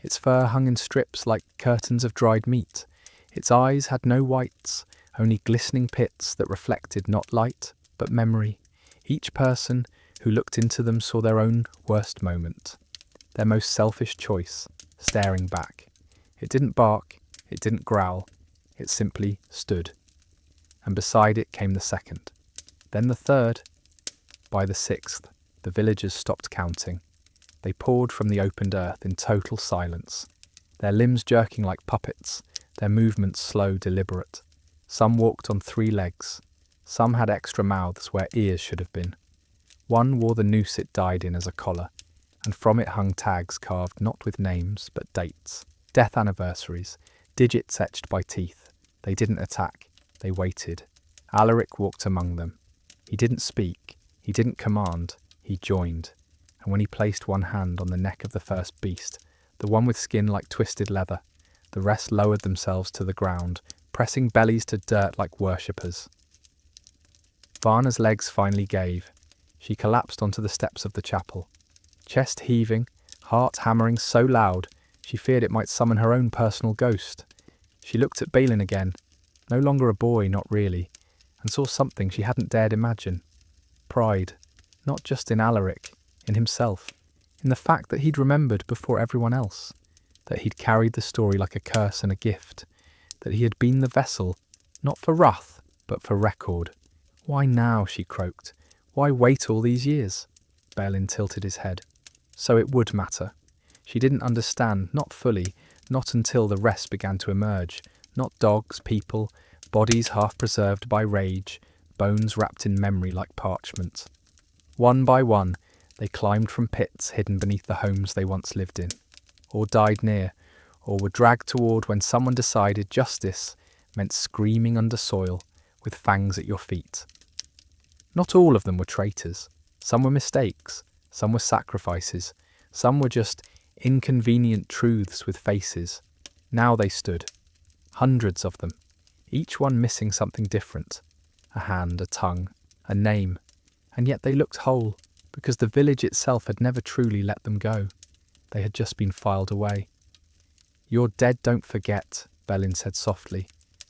Its fur hung in strips like curtains of dried meat. Its eyes had no whites, only glistening pits that reflected not light, but memory. Each person who looked into them saw their own worst moment, their most selfish choice, staring back. It didn't bark, it didn't growl, it simply stood. And beside it came the second, then the third. By the sixth, the villagers stopped counting. They poured from the opened earth in total silence, their limbs jerking like puppets, their movements slow, deliberate. Some walked on 3 legs. Some had extra mouths where ears should have been. One wore the noose it died in as a collar, and from it hung tags carved not with names but dates, death anniversaries, digits etched by teeth. They didn't attack, they waited. Alaric walked among them. He didn't speak, he didn't command, he joined. And when he placed one hand on the neck of the first beast, the one with skin like twisted leather, the rest lowered themselves to the ground, pressing bellies to dirt like worshippers. Varna's legs finally gave. She collapsed onto the steps of the chapel. Chest heaving, heart hammering so loud, she feared it might summon her own personal ghost. She looked at Balin again, no longer a boy, not really, and saw something she hadn't dared imagine. Pride, not just in Alaric, in himself, in the fact that he'd remembered before everyone else, that he'd carried the story like a curse and a gift, that he had been the vessel, not for wrath, but for record. Why now, she croaked. Why wait all these years? Balin tilted his head. So it would matter. She didn't understand, not fully, not until the rest began to emerge. Not dogs, people, bodies half preserved by rage, bones wrapped in memory like parchment. One by one, they climbed from pits hidden beneath the homes they once lived in, or died near, or were dragged toward when someone decided justice meant screaming under soil with fangs at your feet. Not all of them were traitors. Some were mistakes, some were sacrifices, some were just inconvenient truths with faces. Now they stood, hundreds of them, each one missing something different, a hand, a tongue, a name, and yet they looked whole, because the village itself had never truly let them go. They had just been filed away. Your dead don't forget, Balin said softly.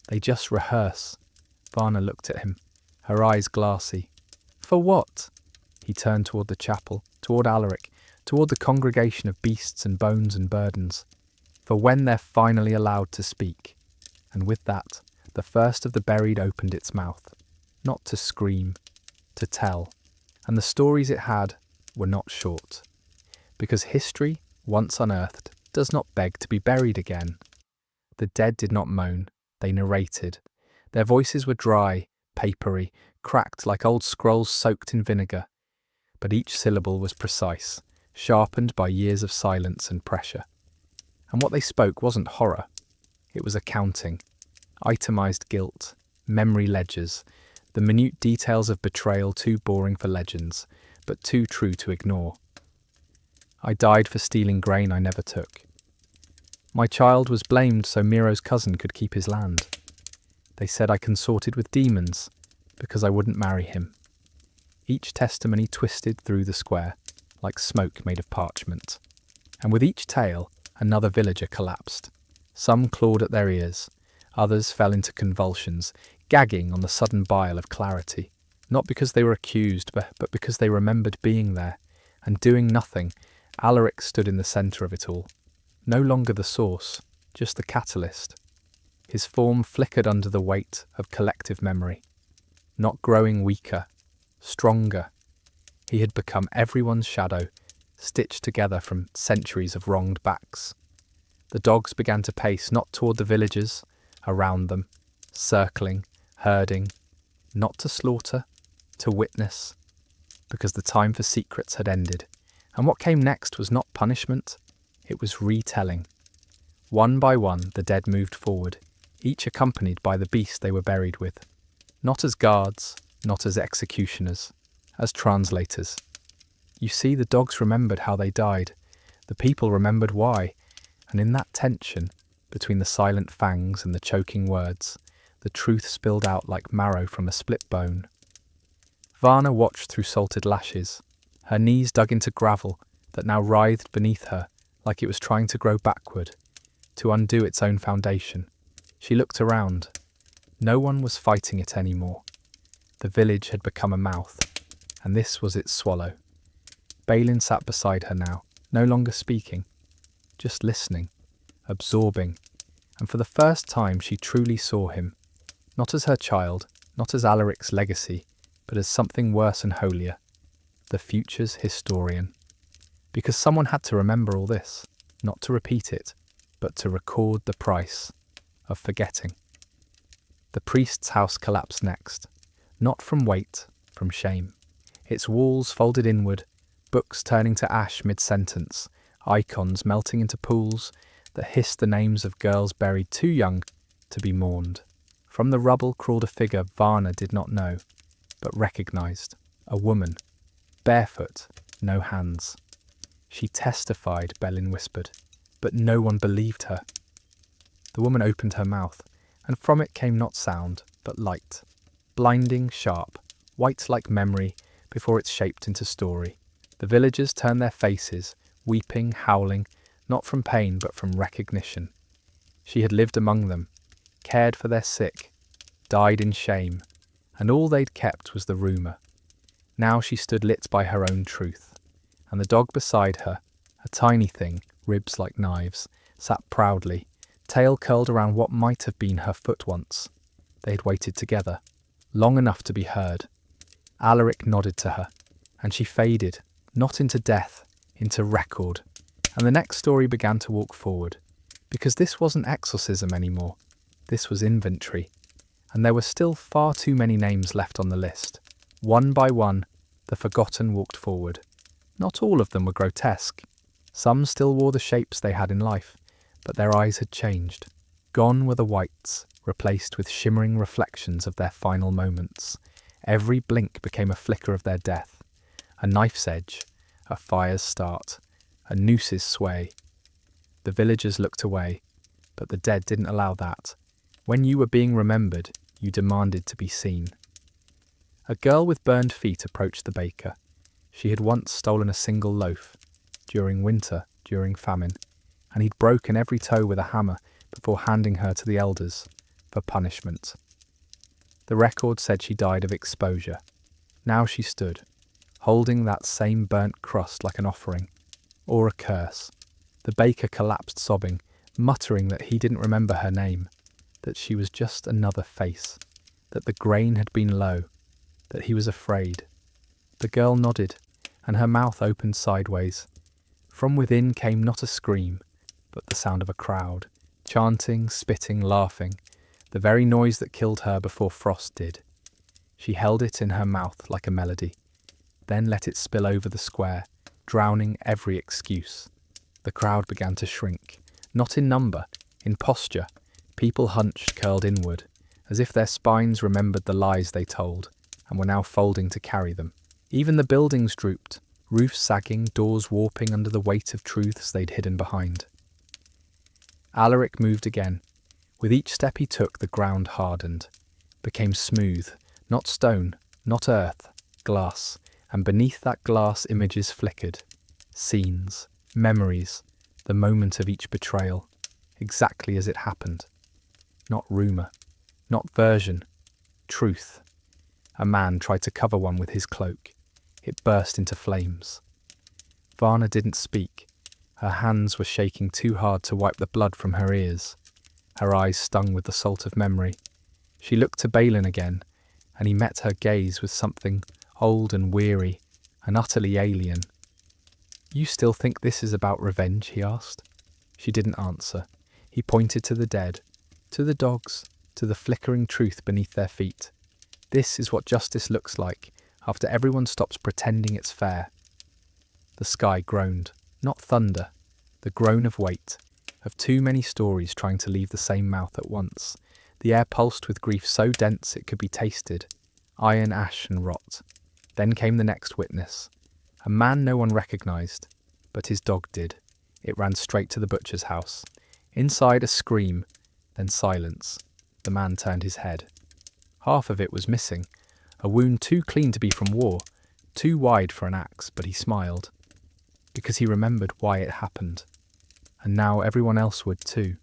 They just rehearse. Varna looked at him, her eyes glassy. For what? He turned toward the chapel, toward Alaric, toward the congregation of beasts and bones and burdens. For when they're finally allowed to speak. And with that, the first of the buried opened its mouth, not to scream, to tell. And the stories it had were not short. Because history, once unearthed, does not beg to be buried again. The dead did not moan, they narrated. Their voices were dry, papery, cracked like old scrolls soaked in vinegar. But each syllable was precise, sharpened by years of silence and pressure. And what they spoke wasn't horror. It was accounting, itemised guilt, memory ledgers, the minute details of betrayal too boring for legends, but too true to ignore. I died for stealing grain I never took. My child was blamed so Miro's cousin could keep his land. They said I consorted with demons because I wouldn't marry him. Each testimony twisted through the square, like smoke made of parchment. And with each tale, another villager collapsed. Some clawed at their ears, others fell into convulsions, gagging on the sudden bile of clarity, not because they were accused, but because they remembered being there, and doing nothing. Alaric stood in the centre of it all, no longer the source, just the catalyst. His form flickered under the weight of collective memory, not growing weaker, stronger. He had become everyone's shadow, stitched together from centuries of wronged backs. The dogs began to pace not toward the villagers, around them, circling, herding, not to slaughter, to witness, because the time for secrets had ended. And what came next was not punishment, it was retelling. One by one, the dead moved forward, each accompanied by the beast they were buried with. Not as guards, not as executioners, as translators. You see, the dogs remembered how they died, the people remembered why, and in that tension, between the silent fangs and the choking words, the truth spilled out like marrow from a split bone. Varna watched through salted lashes, her knees dug into gravel that now writhed beneath her like it was trying to grow backward, to undo its own foundation. She looked around. No one was fighting it anymore. The village had become a mouth, and this was its swallow. Balin sat beside her now, no longer speaking, just listening, absorbing, and for the first time she truly saw him, not as her child, not as Alaric's legacy, but as something worse and holier, the future's historian. Because someone had to remember all this, not to repeat it, but to record the price of forgetting. The priest's house collapsed next, not from weight, from shame. its walls folded inward, books turning to ash mid-sentence, icons melting into pools that hissed the names of girls buried too young to be mourned. From the rubble crawled a figure Varna did not know, but recognised. A woman, barefoot, no hands. She testified, Belin whispered, but no one believed her. The woman opened her mouth, and from it came not sound, but light. Blinding, sharp, white like memory before it's shaped into story. The villagers turned their faces, weeping, howling, not from pain but from recognition. She had lived among them, cared for their sick, died in shame, and all they'd kept was the rumour. Now she stood lit by her own truth, and the dog beside her, a tiny thing, ribs like knives, sat proudly, tail curled around what might have been her foot once. They had waited together, long enough to be heard. Alaric nodded to her, and she faded, not into death, into record. And the next story began to walk forward, because this wasn't exorcism anymore. This was inventory, and there were still far too many names left on the list. One by one, the forgotten walked forward. Not all of them were grotesque. Some still wore the shapes they had in life, but their eyes had changed. Gone were the whites, replaced with shimmering reflections of their final moments. Every blink became a flicker of their death, a knife's edge, a fire's start, a noose's sway. The villagers looked away, but the dead didn't allow that. When you were being remembered, you demanded to be seen. A girl with burned feet approached the baker. She had once stolen a single loaf, during winter, during famine, and he'd broken every toe with a hammer before handing her to the elders for punishment. The record said she died of exposure. Now she stood, holding that same burnt crust like an offering, or a curse. The baker collapsed sobbing, muttering that he didn't remember her name, that she was just another face, that the grain had been low, that he was afraid. The girl nodded, and her mouth opened sideways. From within came not a scream, but the sound of a crowd, chanting, spitting, laughing, the very noise that killed her before frost did. She held it in her mouth like a melody, then let it spill over the square, drowning every excuse. The crowd began to shrink, not in number, in posture. People hunched, curled inward, as if their spines remembered the lies they told, and were now folding to carry them. Even the buildings drooped, roofs sagging, doors warping under the weight of truths they'd hidden behind. Alaric moved again. With each step he took, the ground hardened, became smooth, not stone, not earth, glass, and beneath that glass images flickered. Scenes, memories, the moment of each betrayal, exactly as it happened. Not rumour, not version, truth. A man tried to cover one with his cloak. It burst into flames. Varna didn't speak. Her hands were shaking too hard to wipe the blood from her ears. Her eyes stung with the salt of memory. She looked to Balin again, and he met her gaze with something old and weary and utterly alien. "You still think this is about revenge?" he asked. She didn't answer. He pointed to the dead, to the dogs, to the flickering truth beneath their feet. This is what justice looks like after everyone stops pretending it's fair. The sky groaned, not thunder, the groan of weight, of too many stories trying to leave the same mouth at once. The air pulsed with grief so dense it could be tasted, iron, ash and rot. Then came the next witness, a man no one recognised, but his dog did. It ran straight to the butcher's house. Inside, a scream, then silence. The man turned his head. Half of it was missing, a wound too clean to be from war, too wide for an axe, but he smiled, because he remembered why it happened. And now everyone else would too.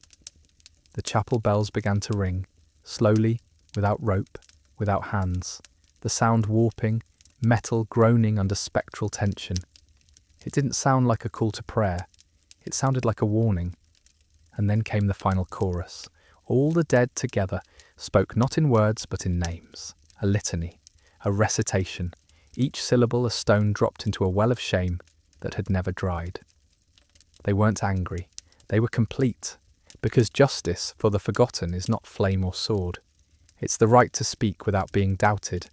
The chapel bells began to ring, slowly, without rope, without hands, the sound warping, metal groaning under spectral tension. It didn't sound like a call to prayer, it sounded like a warning. And then came the final chorus. All the dead together spoke not in words but in names, a litany, a recitation, each syllable a stone dropped into a well of shame that had never dried. They weren't angry, they were complete, because justice for the forgotten is not flame or sword. It's the right to speak without being doubted,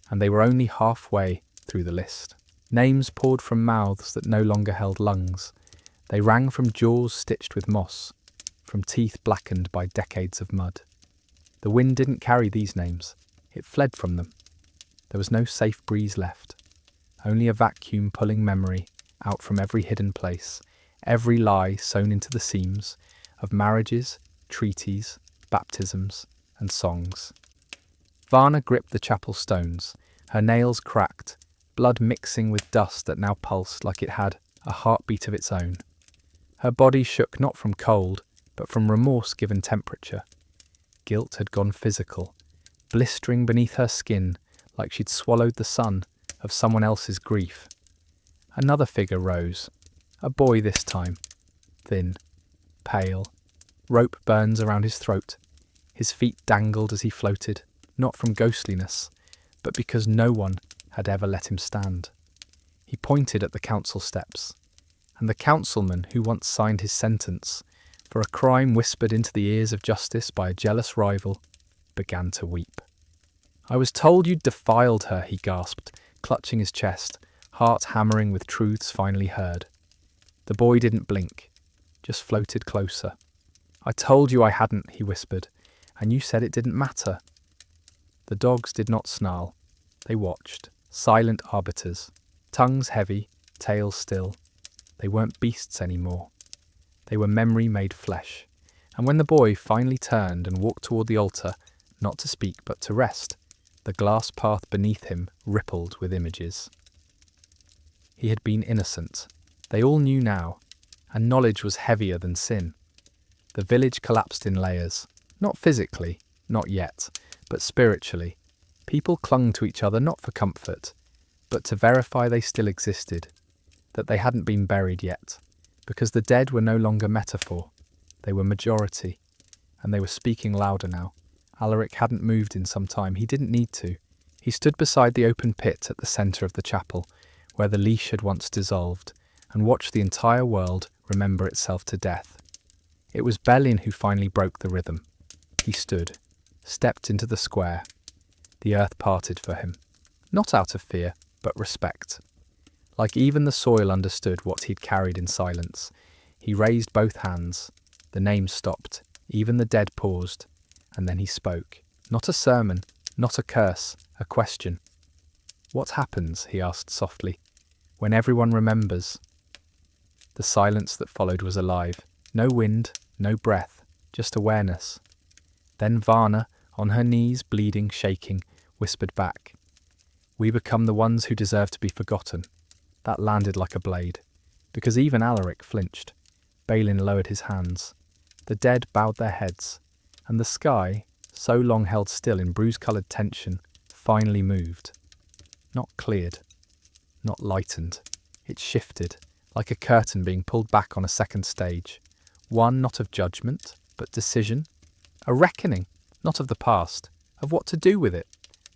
and they were only halfway through the list. Names poured from mouths that no longer held lungs. They rang from jaws stitched with moss, from teeth blackened by decades of mud. The wind didn't carry these names. It fled from them. There was no safe breeze left, only a vacuum pulling memory out from every hidden place, every lie sewn into the seams of marriages, treaties, baptisms, and songs. Varna gripped the chapel stones, her nails cracked, blood mixing with dust that now pulsed like it had a heartbeat of its own. Her body shook not from cold, but from remorse given temperature. Guilt had gone physical, blistering beneath her skin like she'd swallowed the sun of someone else's grief. Another figure rose, a boy this time, thin, pale, rope burns around his throat. His feet dangled as he floated, not from ghostliness, but because no one had ever let him stand. He pointed at the council steps, and the councilman who once signed his sentence for a crime whispered into the ears of justice by a jealous rival began to weep. "I was told you'd defiled her," he gasped, clutching his chest, heart hammering with truths finally heard. The boy didn't blink, just floated closer. "I told you I hadn't," he whispered, "and you said it didn't matter." The dogs did not snarl. They watched, silent arbiters, tongues heavy, tails still. They weren't beasts anymore. They were memory made flesh. And when the boy finally turned and walked toward the altar, not to speak but to rest, the glass path beneath him rippled with images. He had been innocent. They all knew now, and knowledge was heavier than sin. The village collapsed in layers, not physically, not yet, but spiritually. People clung to each other not for comfort, but to verify they still existed, that they hadn't been buried yet, because the dead were no longer metaphor. They were majority, and they were speaking louder now. Alaric hadn't moved in some time. He didn't need to. He stood beside the open pit at the centre of the chapel, where the leash had once dissolved, and watched the entire world remember itself to death. It was Belin who finally broke the rhythm. He stood, stepped into the square. The earth parted for him, not out of fear, but respect. Like even the soil understood what he'd carried in silence. He raised both hands. The names stopped. Even the dead paused. And then he spoke. Not a sermon, not a curse, a question. "What happens," he asked softly, "when everyone remembers?" The silence that followed was alive. No wind, no breath, just awareness. Then Varna, on her knees, bleeding, shaking, whispered back, "We become the ones who deserve to be forgotten." That landed like a blade, because even Alaric flinched. Balin lowered his hands. The dead bowed their heads, and the sky, so long held still in bruise-coloured tension, finally moved. Not cleared, not lightened. It shifted, like a curtain being pulled back on a second stage. One not of judgment, but decision. A reckoning, not of the past, of what to do with it.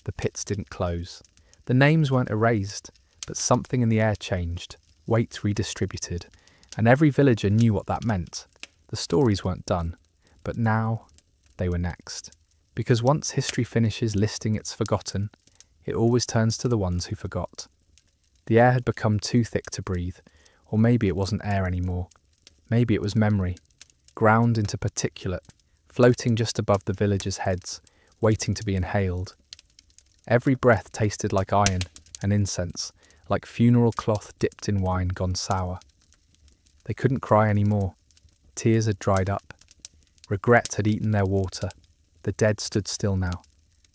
The pits didn't close. The names weren't erased, but something in the air changed, weight redistributed, and every villager knew what that meant. The stories weren't done, but now they were next. Because once history finishes listing its forgotten, it always turns to the ones who forgot. The air had become too thick to breathe, or maybe it wasn't air anymore. Maybe it was memory, ground into particulate, floating just above the villagers' heads, waiting to be inhaled. Every breath tasted like iron and incense, like funeral cloth dipped in wine gone sour. They couldn't cry anymore. Tears had dried up. Regret had eaten their water. The dead stood still now,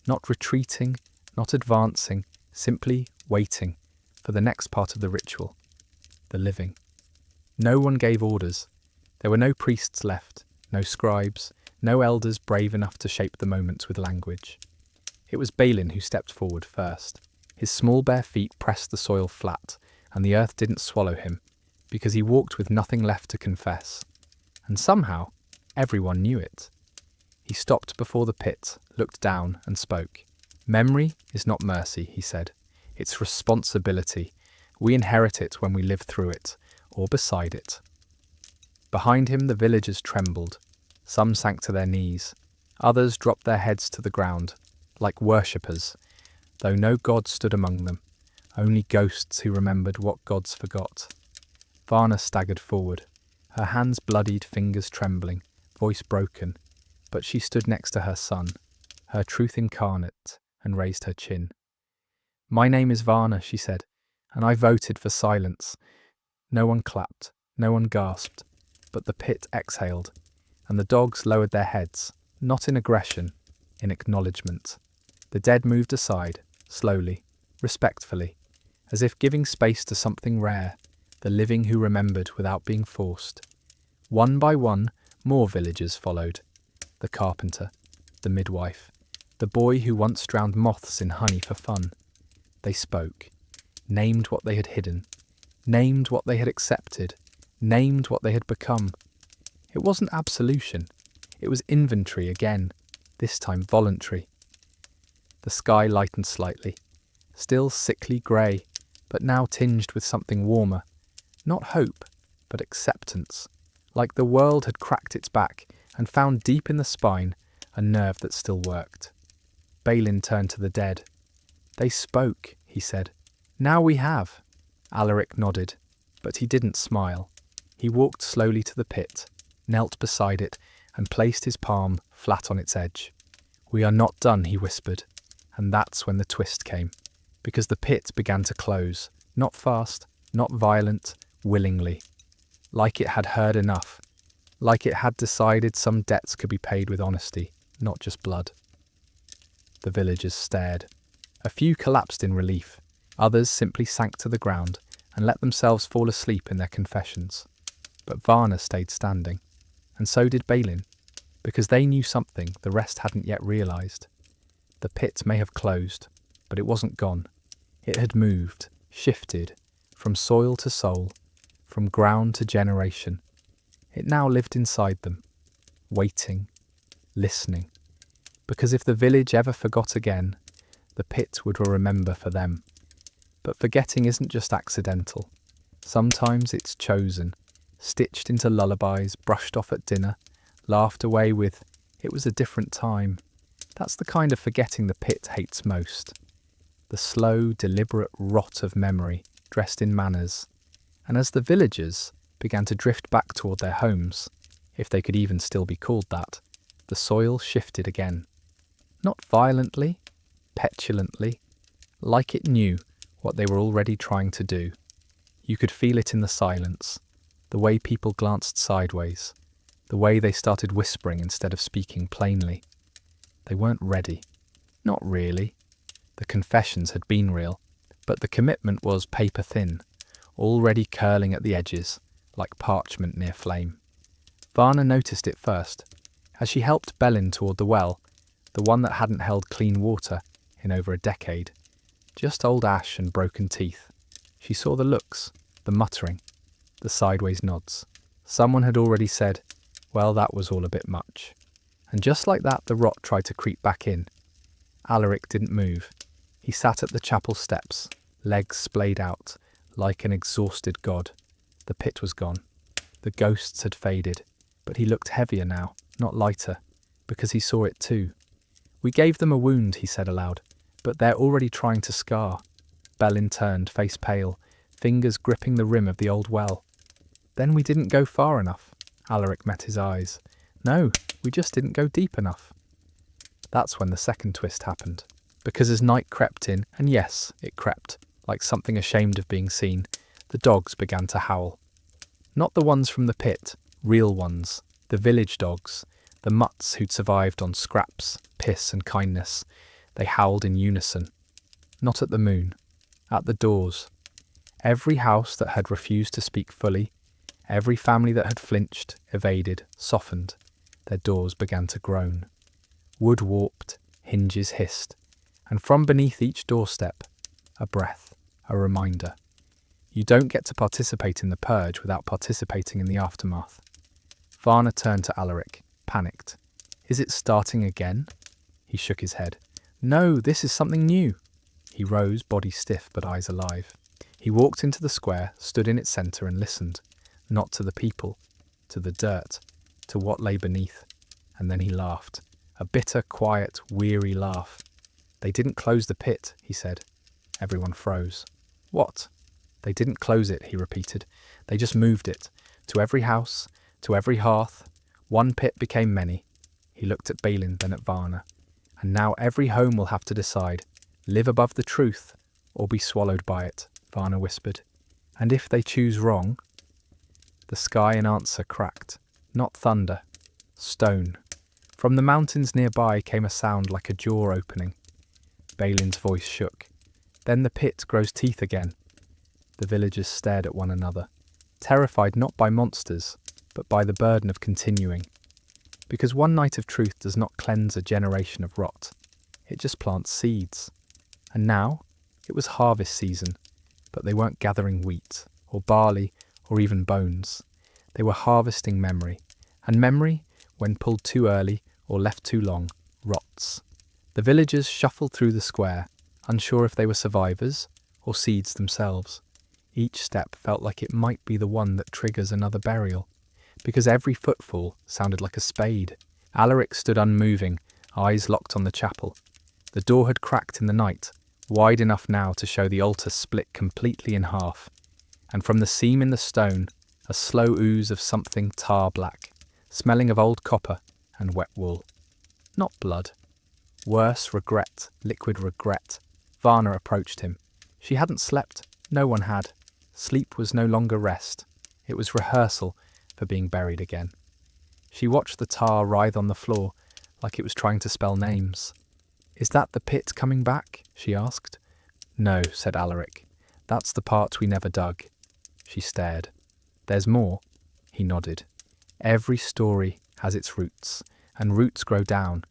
not retreating, not advancing, simply waiting for the next part of the ritual, the living. No one gave orders. There were no priests left, no scribes, no elders brave enough to shape the moments with language. It was Balin who stepped forward first. His small bare feet pressed the soil flat, and the earth didn't swallow him, because he walked with nothing left to confess. And somehow, everyone knew it. He stopped before the pit, looked down, and spoke. "Memory is not mercy," he said. "It's responsibility. We inherit it when we live through it, or beside it." Behind him the villagers trembled. Some sank to their knees. Others dropped their heads to the ground, like worshippers, though no god stood among them. Only ghosts who remembered what gods forgot. Varna staggered forward, her hands bloodied, fingers trembling, voice broken, but she stood next to her son, her truth incarnate, and raised her chin. "My name is Varna," she said, "and I voted for silence." No one clapped, no one gasped, but the pit exhaled, and the dogs lowered their heads, not in aggression, in acknowledgement. The dead moved aside, slowly, respectfully, as if giving space to something rare, the living who remembered without being forced. One by one, more villagers followed. The carpenter, the midwife, the boy who once drowned moths in honey for fun. They spoke, named what they had hidden, named what they had accepted, named what they had become. It wasn't absolution, it was inventory again, this time voluntary. The sky lightened slightly, still sickly grey, but now tinged with something warmer. Not hope, but acceptance, like the world had cracked its back and found deep in the spine a nerve that still worked. Balin turned to the dead. "They spoke," he said. "Now we have." Alaric nodded, but he didn't smile. He walked slowly to the pit, knelt beside it, and placed his palm flat on its edge. "We are not done," he whispered, and that's when the twist came, because the pit began to close, not fast, not violent, willingly, like it had heard enough, like it had decided some debts could be paid with honesty, not just blood. The villagers stared. A few collapsed in relief, others simply sank to the ground and let themselves fall asleep in their confessions. But Varna stayed standing, and so did Balin, because they knew something the rest hadn't yet realised. The pit may have closed, but it wasn't gone. It had moved, shifted, from soil to soul, from ground to generation. It now lived inside them, waiting, listening, because if the village ever forgot again, the pit would remember for them. But forgetting isn't just accidental. Sometimes it's chosen, stitched into lullabies, brushed off at dinner, laughed away with, "It was a different time." That's the kind of forgetting the pit hates most. The slow, deliberate rot of memory, dressed in manners. And as the villagers began to drift back toward their homes, if they could even still be called that, the soil shifted again. Not violently, petulantly, like it knew what they were already trying to do. You could feel it in the silence, the way people glanced sideways, the way they started whispering instead of speaking plainly. They weren't ready. Not really. The confessions had been real, but the commitment was paper thin, already curling at the edges, like parchment near flame. Varna noticed it first, as she helped Balin toward the well, the one that hadn't held clean water in over a decade. Just old ash and broken teeth. She saw the looks, the muttering, the sideways nods. Someone had already said, "Well, that was all a bit much." And just like that, the rot tried to creep back in. Alaric didn't move. He sat at the chapel steps, legs splayed out, like an exhausted god. The pit was gone. The ghosts had faded, but he looked heavier now, not lighter, because he saw it too. "We gave them a wound," he said aloud, "but they're already trying to scar." Balin turned, face pale, fingers gripping the rim of the old well. "Then we didn't go far enough." Alaric met his eyes. "No, we just didn't go deep enough." That's when the second twist happened. Because as night crept in, and yes, it crept, like something ashamed of being seen, the dogs began to howl. Not the ones from the pit, real ones, the village dogs, the mutts who'd survived on scraps, piss and kindness. They howled in unison. Not at the moon, at the doors. Every house that had refused to speak fully, every family that had flinched, evaded, softened, their doors began to groan. Wood warped, hinges hissed, and from beneath each doorstep, a breath, a reminder. You don't get to participate in the purge without participating in the aftermath. Varna turned to Alaric, panicked. "Is it starting again?" He shook his head. "No, this is something new." He rose, body stiff but eyes alive. He walked into the square, stood in its centre and listened, not to the people, to the dirt, to what lay beneath. And then he laughed, a bitter, quiet, weary laugh. "They didn't close the pit," he said. Everyone froze. What? They didn't close it, he repeated. They just moved it. To every house, to every hearth. One pit became many. He looked at Balin, then at Varna. And now every home will have to decide, live above the truth, or be swallowed by it, Varna whispered. And if they choose wrong... The sky in answer cracked. Not thunder. Stone. From the mountains nearby came a sound like a jaw opening. Balin's voice shook. Then the pit grows teeth again. The villagers stared at one another, terrified not by monsters, but by the burden of continuing. Because one night of truth does not cleanse a generation of rot. It just plants seeds. And now, it was harvest season, but they weren't gathering wheat, or barley, or even bones. They were harvesting memory, and memory, when pulled too early or left too long, rots. The villagers shuffled through the square, unsure if they were survivors or seeds themselves. Each step felt like it might be the one that triggers another burial, because every footfall sounded like a spade. Alaric stood unmoving, eyes locked on the chapel. The door had cracked in the night, wide enough now to show the altar split completely in half, and from the seam in the stone, a slow ooze of something tar-black, smelling of old copper and wet wool. Not blood. Worse, regret, liquid regret. Varna approached him. She hadn't slept. No one had. Sleep was no longer rest. It was rehearsal for being buried again. She watched the tar writhe on the floor like it was trying to spell names. "Is that the pit coming back?" she asked. "No," said Alaric. "That's the part we never dug." She stared. "There's more?" He nodded. "Every story has its roots, and roots grow down.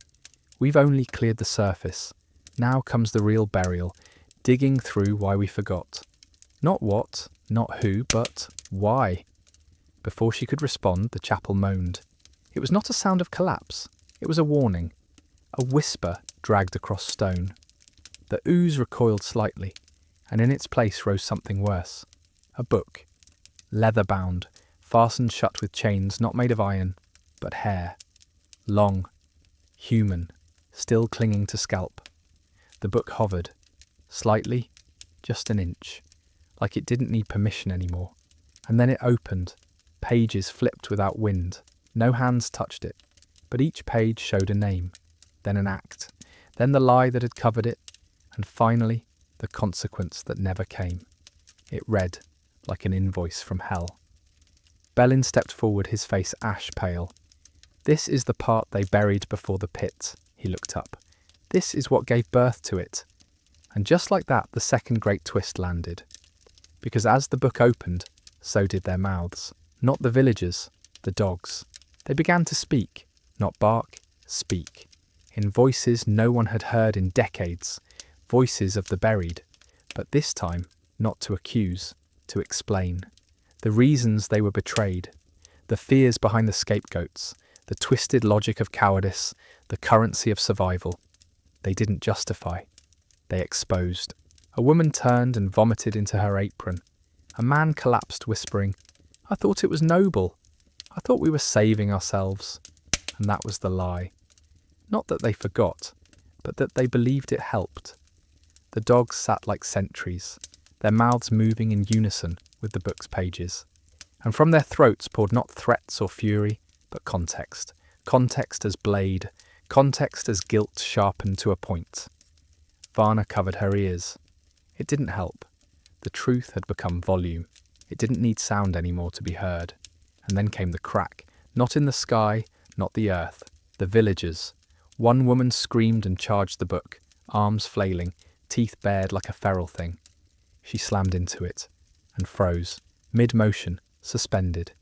We've only cleared the surface. Now comes the real burial, digging through why we forgot. Not what, not who, but why." Before she could respond, the chapel moaned. It was not a sound of collapse. It was a warning. A whisper dragged across stone. The ooze recoiled slightly, and in its place rose something worse. A book. Leather-bound, fastened shut with chains not made of iron, but hair. Long. Human. Still clinging to scalp. The book hovered. Slightly. Just an inch. Like it didn't need permission anymore. And then it opened. Pages flipped without wind. No hands touched it. But each page showed a name. Then an act. Then the lie that had covered it. And finally, the consequence that never came. It read like an invoice from hell. Balin stepped forward, his face ash-pale. "This is the part they buried before the pit." He looked up. "This is what gave birth to it." And just like that, the second great twist landed. Because as the book opened, so did their mouths. Not the villagers, the dogs. They began to speak. Not bark, speak. In voices no one had heard in decades. Voices of the buried. But this time, not to accuse, to explain. The reasons they were betrayed. The fears behind the scapegoats. The twisted logic of cowardice. The currency of survival. They didn't justify. They exposed. A woman turned and vomited into her apron. A man collapsed, whispering, "I thought it was noble. I thought we were saving ourselves." And that was the lie. Not that they forgot, but that they believed it helped. The dogs sat like sentries, their mouths moving in unison with the book's pages. And from their throats poured not threats or fury, but context. Context as blade, context as guilt sharpened to a point. Varna covered her ears. It didn't help. The truth had become volume. It didn't need sound anymore to be heard. And then came the crack. Not in the sky, not the earth. The villagers. One woman screamed and charged the book, arms flailing, teeth bared like a feral thing. She slammed into it, and froze, mid-motion, suspended.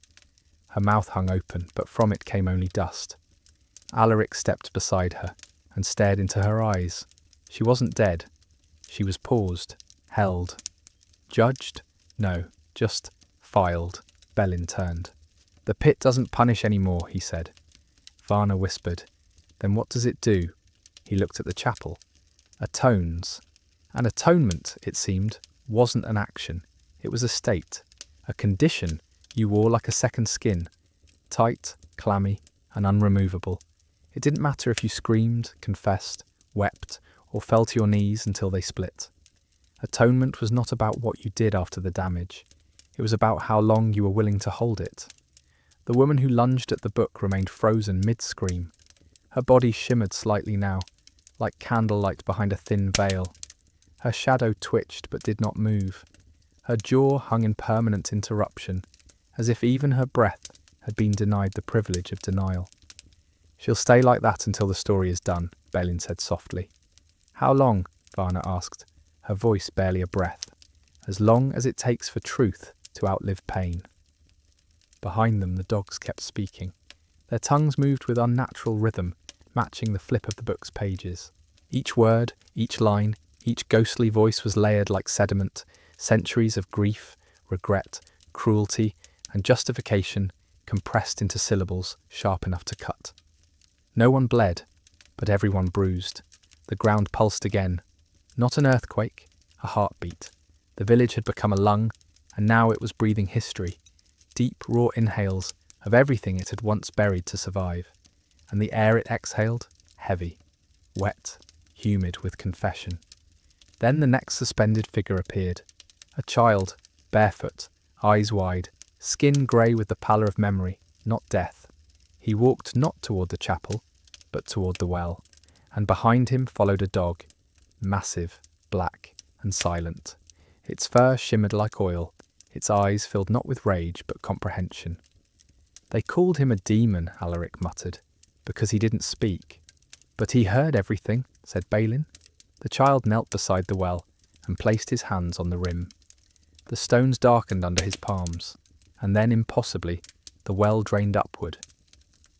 Her mouth hung open, but from it came only dust. Alaric stepped beside her, and stared into her eyes. She wasn't dead. She was paused, held. Judged? No, just filed. Balin turned. "The pit doesn't punish anymore," he said. Varna whispered. "Then what does it do?" He looked at the chapel. Atones. An atonement, it seemed, wasn't an action. It was a state, a condition you wore like a second skin, tight, clammy, and unremovable. It didn't matter if you screamed, confessed, wept, or fell to your knees until they split. Atonement was not about what you did after the damage. It was about how long you were willing to hold it. The woman who lunged at the book remained frozen mid-scream. Her body shimmered slightly now, like candlelight behind a thin veil. Her shadow twitched but did not move. Her jaw hung in permanent interruption, as if even her breath had been denied the privilege of denial. "She'll stay like that until the story is done," Balin said softly. "How long?" Varna asked, her voice barely a breath. "As long as it takes for truth to outlive pain." Behind them, the dogs kept speaking. Their tongues moved with unnatural rhythm, matching the flip of the book's pages. Each word, each line, each ghostly voice was layered like sediment, centuries of grief, regret, cruelty, and justification compressed into syllables sharp enough to cut. No one bled, but everyone bruised. The ground pulsed again. Not an earthquake, a heartbeat. The village had become a lung, and now it was breathing history. Deep, raw inhales of everything it had once buried to survive. And the air it exhaled, heavy, wet, humid with confession. Then the next suspended figure appeared. A child, barefoot, eyes wide, skin grey with the pallor of memory, not death. He walked not toward the chapel, but toward the well, and behind him followed a dog, massive, black, and silent. Its fur shimmered like oil, its eyes filled not with rage but comprehension. "They called him a demon," Alaric muttered, "because he didn't speak." "But he heard everything," said Balin. The child knelt beside the well and placed his hands on the rim. The stones darkened under his palms, and then, impossibly, the well drained upward.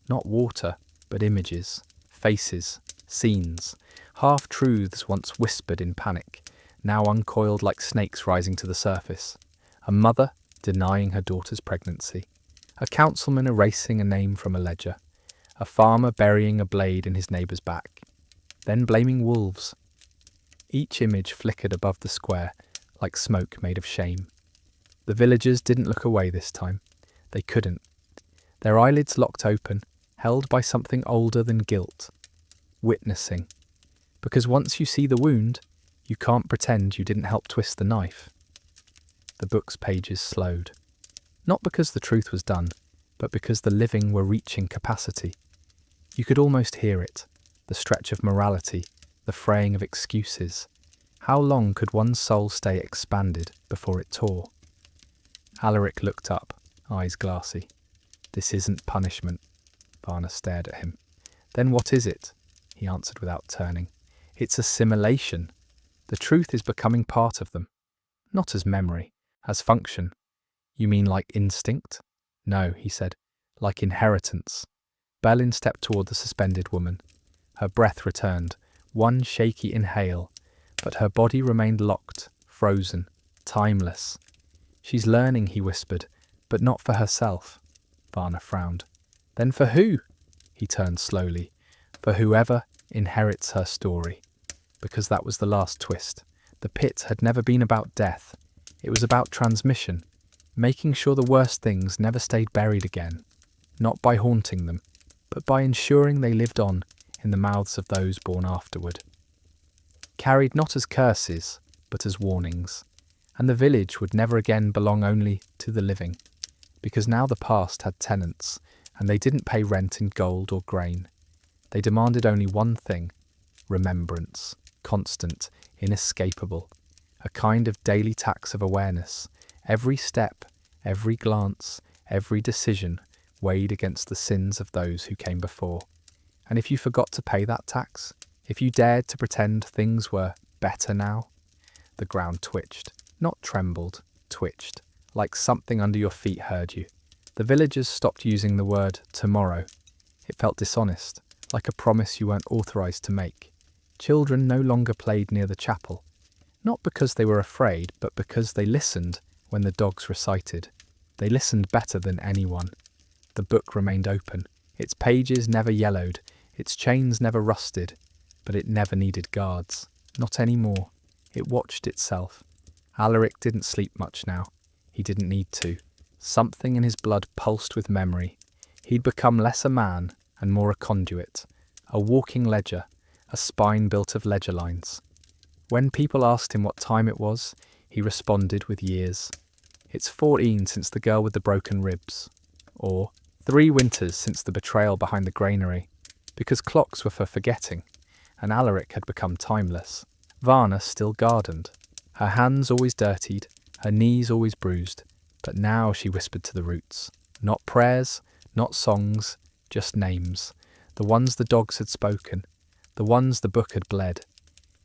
Not water, but images, faces, scenes, half-truths once whispered in panic, now uncoiled like snakes rising to the surface. A mother denying her daughter's pregnancy. A councilman erasing a name from a ledger. A farmer burying a blade in his neighbour's back. Then blaming wolves. Each image flickered above the square like smoke made of shame. The villagers didn't look away this time. They couldn't. Their eyelids locked open, held by something older than guilt. Witnessing. Because once you see the wound, you can't pretend you didn't help twist the knife. The book's pages slowed. Not because the truth was done, but because the living were reaching capacity. You could almost hear it, the stretch of morality, the fraying of excuses. How long could one soul stay expanded before it tore? Alaric looked up, eyes glassy. "This isn't punishment." Varna stared at him. "Then what is it?" he answered without turning. "It's assimilation. The truth is becoming part of them. Not as memory, as function." "You mean like instinct?" "No," he said, "like inheritance." Balin stepped toward the suspended woman. Her breath returned, one shaky inhale, but her body remained locked, frozen, timeless. "She's learning," he whispered, "but not for herself." Varna frowned. "Then for who?" He turned slowly. "For whoever inherits her story." Because that was the last twist. The pit had never been about death. It was about transmission, making sure the worst things never stayed buried again. Not by haunting them, but by ensuring they lived on in the mouths of those born afterward. Carried not as curses, but as warnings. And the village would never again belong only to the living, because now the past had tenants, and they didn't pay rent in gold or grain. They demanded only one thing: remembrance, constant, inescapable, a kind of daily tax of awareness. Every step, every glance, every decision weighed against the sins of those who came before. And if you forgot to pay that tax, if you dared to pretend things were better now, the ground twitched, not trembled, twitched, like something under your feet heard you. The villagers stopped using the word tomorrow. It felt dishonest, like a promise you weren't authorized to make. Children no longer played near the chapel, not because they were afraid, but because they listened when the dogs recited. They listened better than anyone. The book remained open. Its pages never yellowed, its chains never rusted, but it never needed guards. Not anymore. It watched itself. Alaric didn't sleep much now. He didn't need to. Something in his blood pulsed with memory. He'd become less a man and more a conduit, a walking ledger, a spine built of ledger lines. When people asked him what time it was, he responded with years. It's 14 since the girl with the broken ribs. Or 3 winters since the betrayal behind the granary. Because clocks were for forgetting, and Alaric had become timeless. Varna still gardened. Her hands always dirtied, her knees always bruised, but now she whispered to the roots. Not prayers, not songs, just names. The ones the dogs had spoken, the ones the book had bled.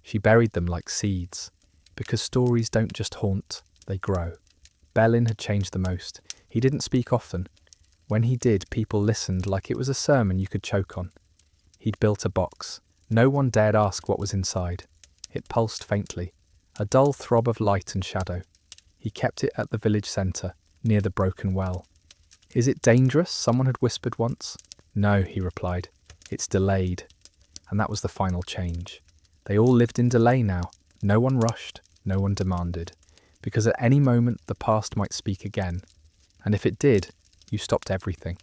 She buried them like seeds, because stories don't just haunt, they grow. Belin had changed the most. He didn't speak often. When he did, people listened like it was a sermon you could choke on. He'd built a box. No one dared ask what was inside. It pulsed faintly, a dull throb of light and shadow. He kept it at the village centre, near the broken well. Is it dangerous? Someone had whispered once. No, he replied. It's delayed. And that was the final change. They all lived in delay now. No one rushed, no one demanded. Because at any moment the past might speak again. And if it did, you stopped everything.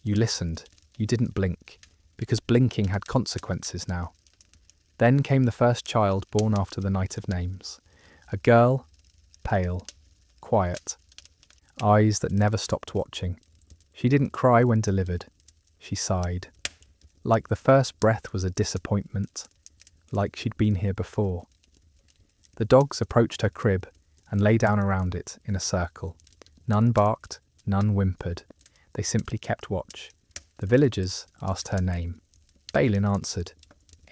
You listened. You didn't blink. Because blinking had consequences now. Then came the first child born after the night of names. A girl, pale, quiet. Eyes that never stopped watching. She didn't cry when delivered. She sighed. Like the first breath was a disappointment. Like she'd been here before. The dogs approached her crib and lay down around it in a circle. None barked, none whimpered. They simply kept watch. The villagers asked her name. Balin answered.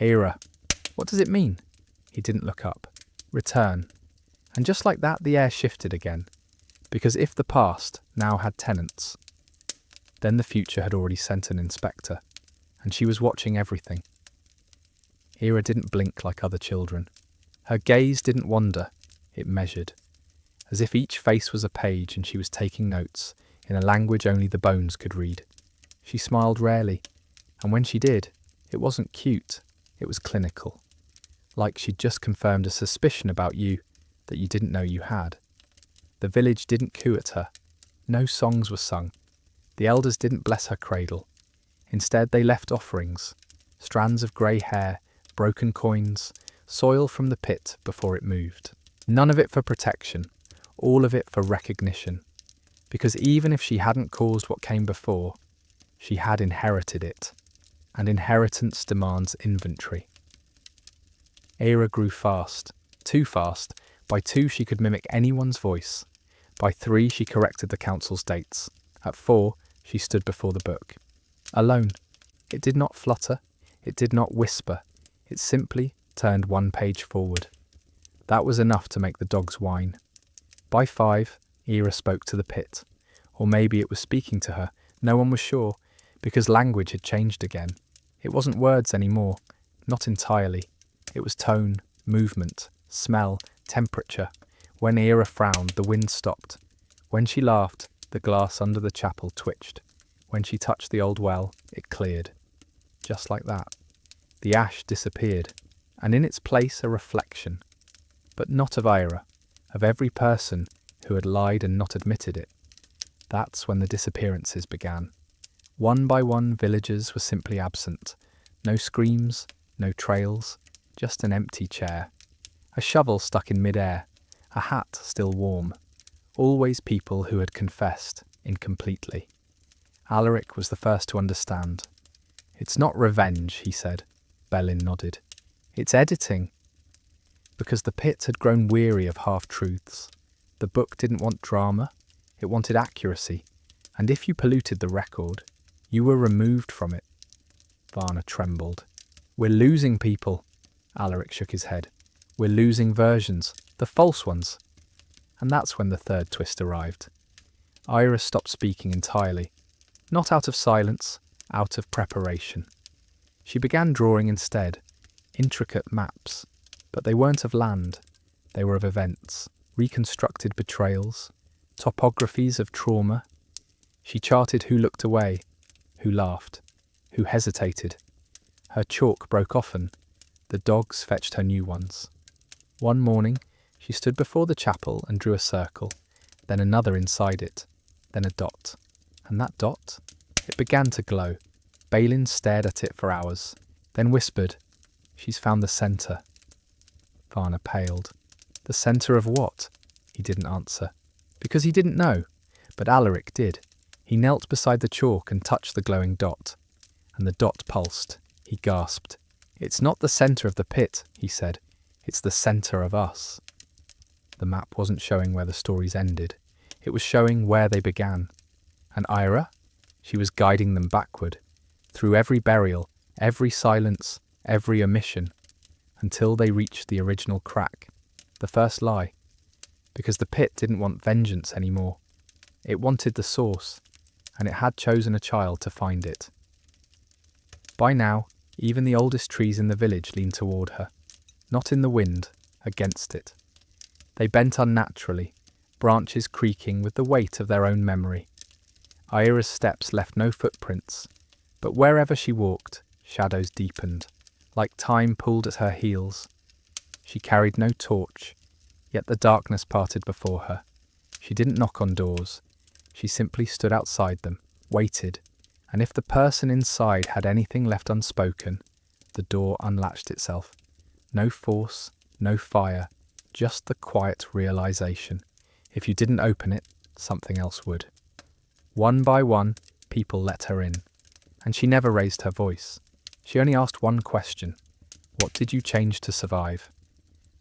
Era. What does it mean? He didn't look up. Return. And just like that, the air shifted again. Because if the past now had tenants, then the future had already sent an inspector, and she was watching everything. Era didn't blink like other children. Her gaze didn't wander, it measured, as if each face was a page and she was taking notes in a language only the bones could read. She smiled rarely, and when she did, it wasn't cute, it was clinical. Like she'd just confirmed a suspicion about you that you didn't know you had. The village didn't coo at her. No songs were sung. The elders didn't bless her cradle. Instead, they left offerings, strands of grey hair, broken coins, soil from the pit before it moved. None of it for protection, all of it for recognition. Because even if she hadn't caused what came before, she had inherited it. And inheritance demands inventory. Era grew fast, too fast. By 2 she could mimic anyone's voice. By 3 she corrected the council's dates. At 4 she stood before the book. Alone. It did not flutter. It did not whisper. It simply turned 1 page forward. That was enough to make the dogs whine. By 5, Era spoke to the pit. Or maybe it was speaking to her. No one was sure, because language had changed again. It wasn't words anymore. Not entirely. It was tone, movement, smell, temperature. When Era frowned, the wind stopped. When she laughed, the glass under the chapel twitched. When she touched the old well, it cleared. Just like that. The ash disappeared, and in its place a reflection. But not of Era, of every person who had lied and not admitted it. That's when the disappearances began. One by one, villagers were simply absent. No screams, no trails, just an empty chair. A shovel stuck in mid-air, a hat still warm. Always people who had confessed incompletely. Alaric was the first to understand. It's not revenge, he said. Belin nodded. It's editing. Because the pit had grown weary of half-truths. The book didn't want drama, it wanted accuracy. And if you polluted the record, you were removed from it. Varna trembled. We're losing people. Alaric shook his head. We're losing versions, the false ones. And that's when the third twist arrived. Ira stopped speaking entirely. Not out of silence, out of preparation. She began drawing instead, intricate maps. But they weren't of land, they were of events, reconstructed betrayals, topographies of trauma. She charted who looked away, who laughed, who hesitated. Her chalk broke often. The dogs fetched her new ones. One morning, she stood before the chapel and drew a circle, then another inside it, then a dot. And that dot? It began to glow. Balin stared at it for hours, then whispered, "She's found the centre." Varna paled. The centre of what? He didn't answer. Because he didn't know. But Alaric did. He knelt beside the chalk and touched the glowing dot. And the dot pulsed. He gasped. It's not the centre of the pit, he said. It's the centre of us. The map wasn't showing where the stories ended. It was showing where they began. And Ira? She was guiding them backward, through every burial, every silence, every omission, until they reached the original crack, the first lie. Because the pit didn't want vengeance anymore. It wanted the source, and it had chosen a child to find it. By now, even the oldest trees in the village leaned toward her, not in the wind, against it. They bent unnaturally, branches creaking with the weight of their own memory. Ira's steps left no footprints, but wherever she walked, shadows deepened, like time pulled at her heels. She carried no torch, yet the darkness parted before her. She didn't knock on doors. She simply stood outside them, waited, and if the person inside had anything left unspoken, the door unlatched itself. No force, no fire, just the quiet realization. If you didn't open it, something else would. One by one, people let her in, and she never raised her voice. She only asked one question. What did you change to survive?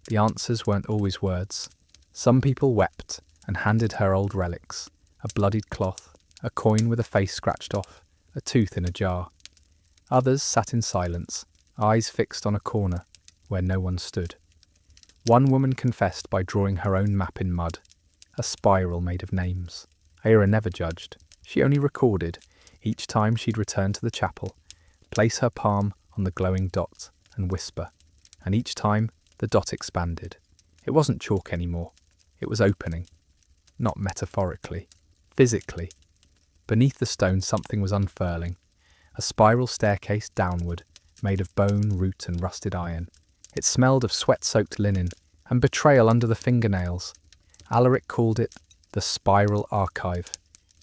The answers weren't always words. Some people wept and handed her old relics, a bloodied cloth, a coin with a face scratched off, a tooth in a jar. Others sat in silence, eyes fixed on a corner where no one stood. One woman confessed by drawing her own map in mud, a spiral made of names. Ira never judged. She only recorded, each time she'd return to the chapel, place her palm on the glowing dot and whisper, and each time the dot expanded. It wasn't chalk anymore. It was opening. Not metaphorically, physically. Beneath the stone something was unfurling, a spiral staircase downward, made of bone, root and rusted iron. It smelled of sweat-soaked linen and betrayal under the fingernails. Alaric called it the spiral archive.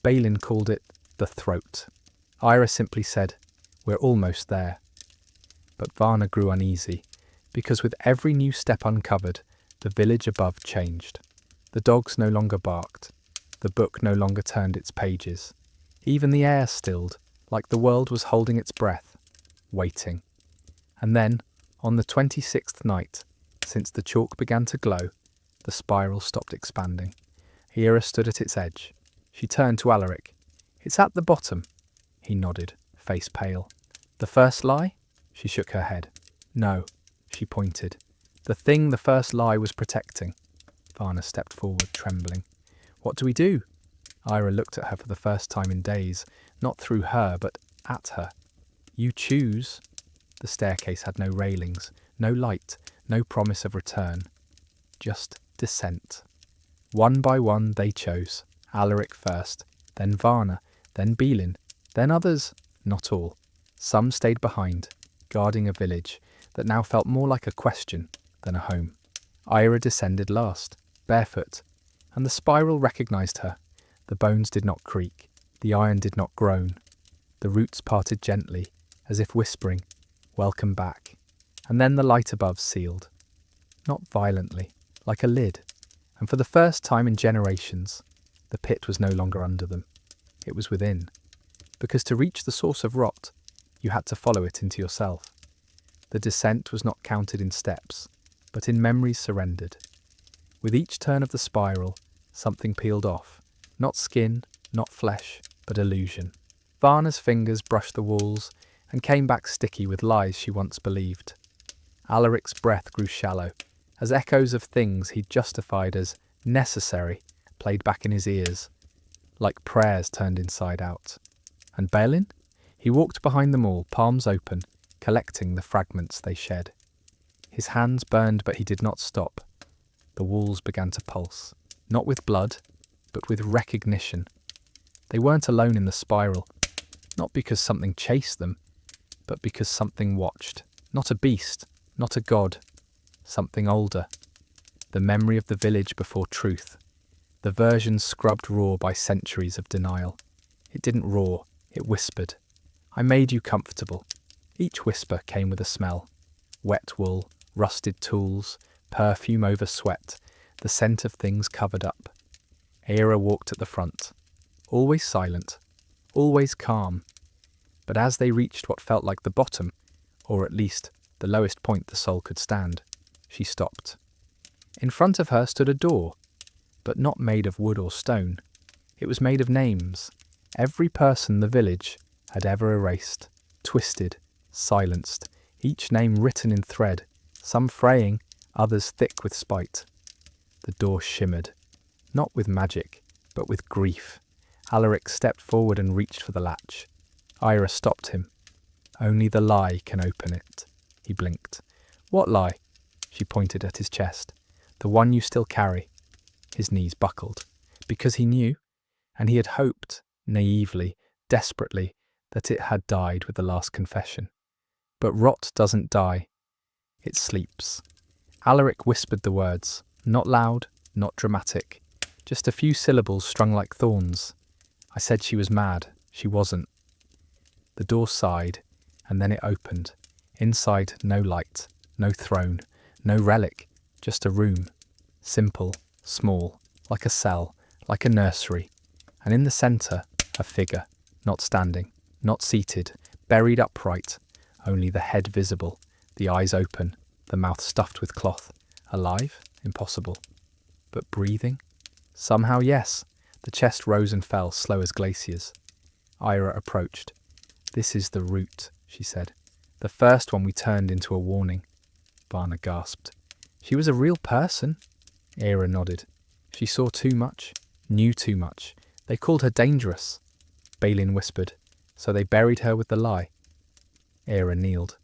Balin called it the throat. Ira simply said, we're almost there. But Varna grew uneasy, because with every new step uncovered, the village above changed. The dogs no longer barked. The book no longer turned its pages. Even the air stilled, like the world was holding its breath, waiting. And then, on the 26th night, since the chalk began to glow, the spiral stopped expanding. Ira stood at its edge. She turned to Alaric. It's at the bottom. He nodded, face pale. The first lie? She shook her head. No, she pointed. The thing the first lie was protecting. Varna stepped forward, trembling. What do we do? Ira looked at her for the first time in days, not through her, but at her. You choose. The staircase had no railings, no light, no promise of return. Just descent. One by one they chose. Alaric first, then Varna, then Balin, then others, not all. Some stayed behind, guarding a village that now felt more like a question than a home. Ira descended last, barefoot, and the spiral recognised her. The bones did not creak, the iron did not groan. The roots parted gently, as if whispering, welcome back. And then the light above sealed. Not violently, like a lid. And for the first time in generations, the pit was no longer under them. It was within. Because to reach the source of rot, you had to follow it into yourself. The descent was not counted in steps, but in memories surrendered. With each turn of the spiral, something peeled off. Not skin, not flesh, but illusion. Varna's fingers brushed the walls and came back sticky with lies she once believed. Alaric's breath grew shallow, as echoes of things he'd justified as necessary played back in his ears, like prayers turned inside out. And Balin? He walked behind them all, palms open, collecting the fragments they shed. His hands burned, but he did not stop. The walls began to pulse, not with blood, but with recognition. They weren't alone in the spiral, not because something chased them, but because something watched. Not a beast, not a god, something older. The memory of the village before truth. The version scrubbed raw by centuries of denial. It didn't roar, it whispered. I made you comfortable. Each whisper came with a smell. Wet wool, rusted tools, perfume over sweat, the scent of things covered up. Era walked at the front, always silent, always calm. But as they reached what felt like the bottom, or at least the lowest point the soul could stand, she stopped. In front of her stood a door, but not made of wood or stone. It was made of names, every person the village had ever erased, twisted, silenced, each name written in thread, some fraying, others thick with spite. The door shimmered, not with magic, but with grief. Alaric stepped forward and reached for the latch. Ira stopped him. "Only the lie can open it," he blinked. "What lie?" She pointed at his chest. "The one you still carry." His knees buckled, because he knew, and he had hoped, naively, desperately, that it had died with the last confession. But rot doesn't die. It sleeps. Alaric whispered the words, not loud, not dramatic, just a few syllables strung like thorns. "I said she was mad. She wasn't." The door sighed, and then it opened. Inside, no light, no throne, no relic, just a room. Simple, small, like a cell, like a nursery. And in the centre, a figure, not standing, not seated, buried upright, only the head visible, the eyes open, the mouth stuffed with cloth. Alive? Impossible. But breathing? Somehow, yes. The chest rose and fell, slow as glaciers. Ira approached. "This is the root," she said. "The first one we turned into a warning." Varna gasped. "She was a real person?" Era nodded. "She saw too much, knew too much. They called her dangerous." Balin whispered. "So they buried her with the lie." Era kneeled.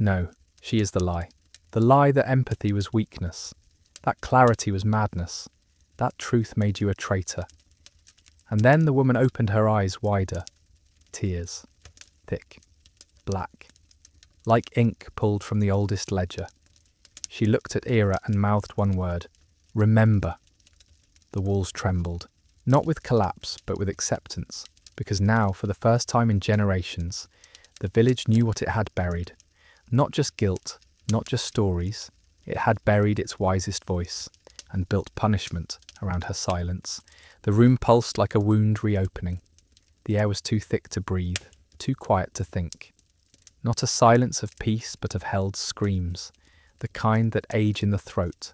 "No, she is the lie. The lie that empathy was weakness. That clarity was madness. That truth made you a traitor." And then the woman opened her eyes wider. Tears. Thick. Black. Like ink pulled from the oldest ledger. She looked at Era and mouthed one word. "Remember." The walls trembled. Not with collapse, but with acceptance. Because now, for the first time in generations, the village knew what it had buried. Not just guilt, not just stories. It had buried its wisest voice and built punishment around her silence. The room pulsed like a wound reopening. The air was too thick to breathe, too quiet to think. Not a silence of peace, but of held screams, the kind that age in the throat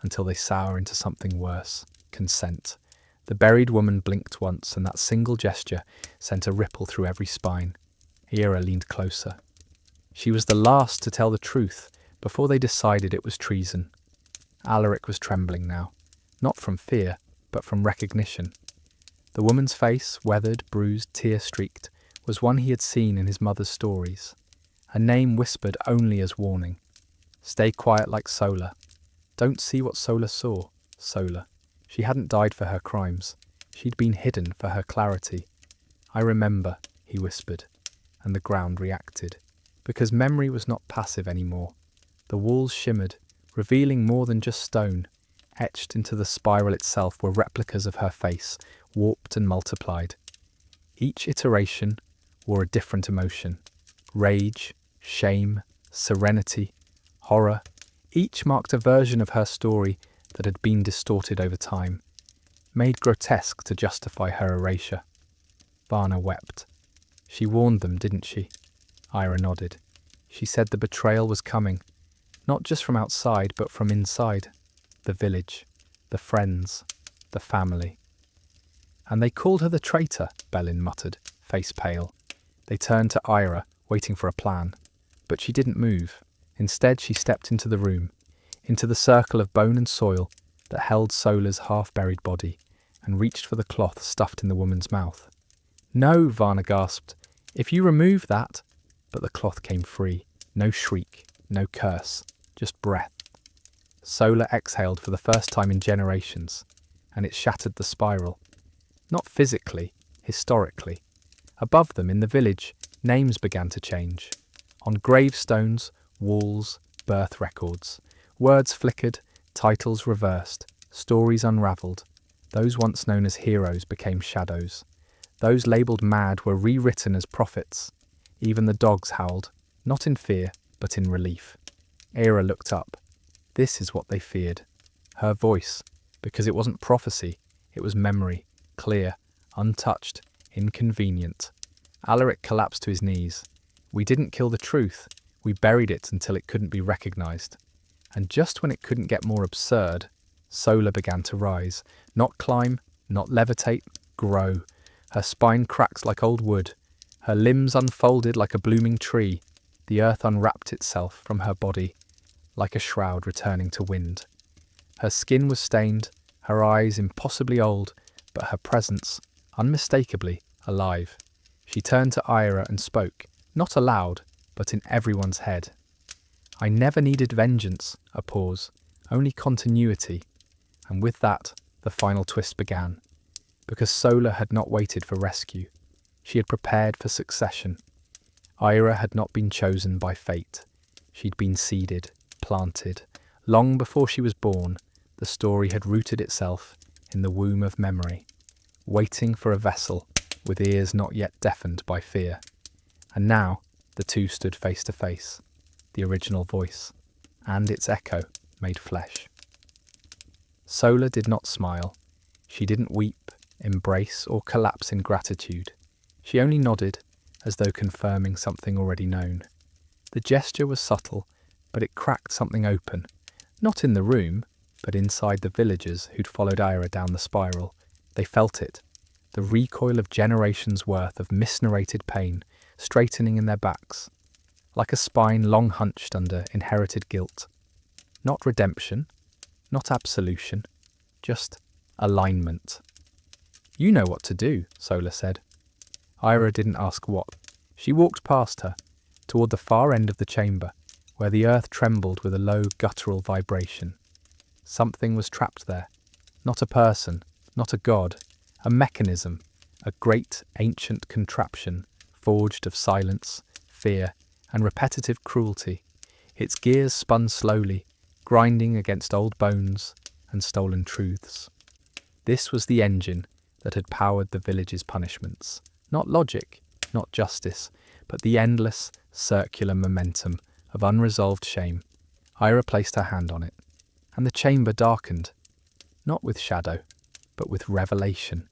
until they sour into something worse, consent. The buried woman blinked once, and that single gesture sent a ripple through every spine. Era leaned closer. She was the last to tell the truth before they decided it was treason. Alaric was trembling now, not from fear, but from recognition. The woman's face, weathered, bruised, tear-streaked, was one he had seen in his mother's stories. A name whispered only as warning. "Stay quiet like Sola. Don't see what Sola saw." Sola. She hadn't died for her crimes. She'd been hidden for her clarity. "I remember," he whispered, and the ground reacted. Because memory was not passive anymore. The walls shimmered, revealing more than just stone. Etched into the spiral itself were replicas of her face, warped and multiplied. Each iteration wore a different emotion. Rage, shame, serenity, horror. Each marked a version of her story that had been distorted over time, made grotesque to justify her erasure. Varna wept. "She warned them, didn't she?" Ira nodded. "She said the betrayal was coming, not just from outside, but from inside. The village, the friends, the family." "And they called her the traitor," Balin muttered, face pale. They turned to Ira, waiting for a plan. But she didn't move. Instead, she stepped into the room, into the circle of bone and soil that held Sola's half-buried body, and reached for the cloth stuffed in the woman's mouth. "No," Varna gasped. "If you remove that—" But the cloth came free. No shriek, no curse, just breath. Sola exhaled for the first time in generations, and it shattered the spiral. Not physically, historically. Above them, in the village, names began to change. On gravestones, walls, birth records. Words flickered, titles reversed, stories unravelled. Those once known as heroes became shadows. Those labelled mad were rewritten as prophets. Even the dogs howled, not in fear, but in relief. Era looked up. This is what they feared. Her voice, because it wasn't prophecy, it was memory, clear, untouched, inconvenient. Alaric collapsed to his knees. We didn't kill the truth, we buried it until it couldn't be recognized. And just when it couldn't get more absurd, Sola began to rise. Not climb, not levitate, grow. Her spine cracked like old wood. Her limbs unfolded like a blooming tree. The earth unwrapped itself from her body, like a shroud returning to wind. Her skin was stained, her eyes impossibly old, but her presence, unmistakably, alive. She turned to Ira and spoke, not aloud, but in everyone's head. I never needed vengeance, a pause, only continuity. And with that, the final twist began. Because Sola had not waited for rescue. She had prepared for succession. Ira had not been chosen by fate. She'd been seeded, planted. Long before she was born, the story had rooted itself in the womb of memory, waiting for a vessel with ears not yet deafened by fear. And now the two stood face to face, the original voice, and its echo made flesh. Sola did not smile. She didn't weep, embrace, or collapse in gratitude. She only nodded, as though confirming something already known. The gesture was subtle, but it cracked something open, not in the room, but inside the villagers who'd followed Ira down the spiral. They felt it, the recoil of generations' worth of misnarrated pain straightening in their backs, like a spine long hunched under inherited guilt. Not redemption, not absolution, just alignment. You know what to do, Sola said. Ira didn't ask what. She walked past her, toward the far end of the chamber, where the earth trembled with a low guttural vibration. Something was trapped there. Not a person, not a god, a mechanism, a great ancient contraption, forged of silence, fear, and repetitive cruelty. Its gears spun slowly, grinding against old bones and stolen truths. This was the engine that had powered the village's punishments. Not logic, not justice, but the endless, circular momentum of unresolved shame. Ira placed her hand on it, and the chamber darkened, not with shadow, but with revelation.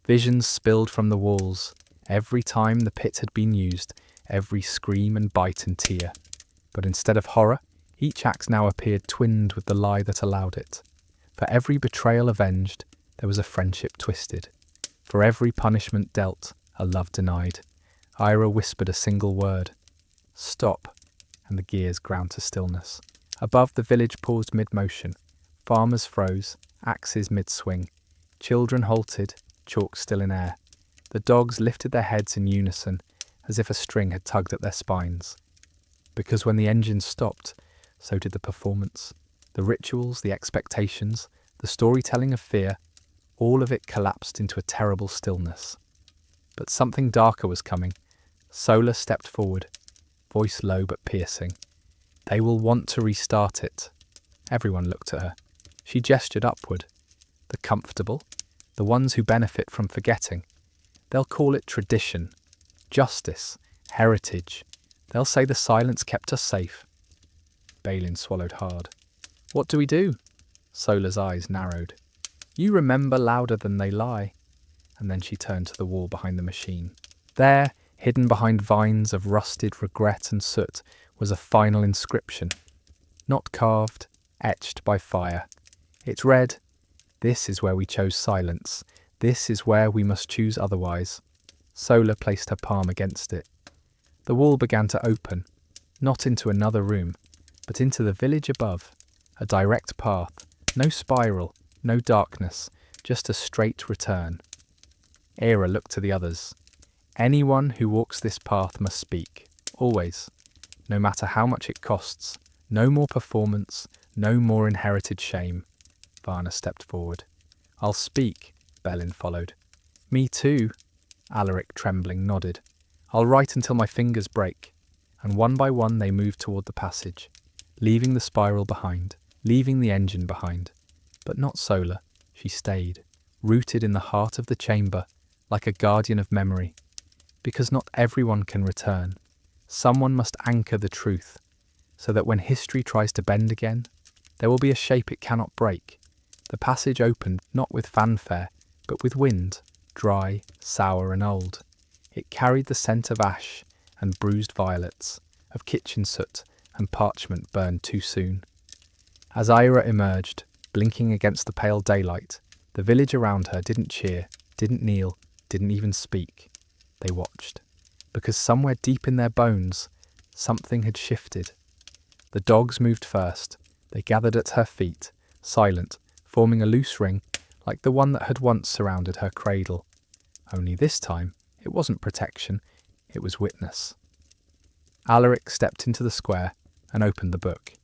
Visions spilled from the walls, every time the pit had been used, every scream and bite and tear. But instead of horror, each act now appeared twinned with the lie that allowed it. For every betrayal avenged, there was a friendship twisted. For every punishment dealt, a love denied. Ira whispered a single word. Stop, and the gears ground to stillness. Above, the village paused mid-motion. Farmers froze, axes mid-swing. Children halted, chalk still in air. The dogs lifted their heads in unison, as if a string had tugged at their spines. Because when the engine stopped, so did the performance. The rituals, the expectations, the storytelling of fear, all of it collapsed into a terrible stillness. But something darker was coming. Sola stepped forward, voice low but piercing. They will want to restart it. Everyone looked at her. She gestured upward. The comfortable, the ones who benefit from forgetting. They'll call it tradition, justice, heritage. They'll say the silence kept us safe. Balin swallowed hard. What do we do? Sola's eyes narrowed. You remember louder than they lie. And then she turned to the wall behind the machine. There, hidden behind vines of rusted regret and soot, was a final inscription. Not carved, etched by fire. It read, "This is where we chose silence. This is where we must choose otherwise." Sola placed her palm against it. The wall began to open, not into another room, but into the village above. A direct path, no spiral, no darkness, just a straight return. Era looked to the others. Anyone who walks this path must speak, always, no matter how much it costs. No more performance, no more inherited shame. Varna stepped forward. I'll speak, Belin followed. Me too, Alaric, trembling, nodded. I'll write until my fingers break. And one by one they moved toward the passage, leaving the spiral behind, leaving the engine behind. But not Sola. She stayed, rooted in the heart of the chamber, like a guardian of memory. Because not everyone can return. Someone must anchor the truth, so that when history tries to bend again, There will be a shape it cannot break. The passage opened not with fanfare, but with wind, dry, sour and old. It carried the scent of ash and bruised violets, of kitchen soot and parchment burned too soon. As Ira emerged, blinking against the pale daylight, the village around her didn't cheer, didn't kneel, didn't even speak. They watched, because somewhere deep in their bones, something had shifted. The dogs moved first. They gathered at her feet, silent, forming a loose ring, like the one that had once surrounded her cradle. Only this time, it wasn't protection, it was witness. Alaric stepped into the square and opened the book.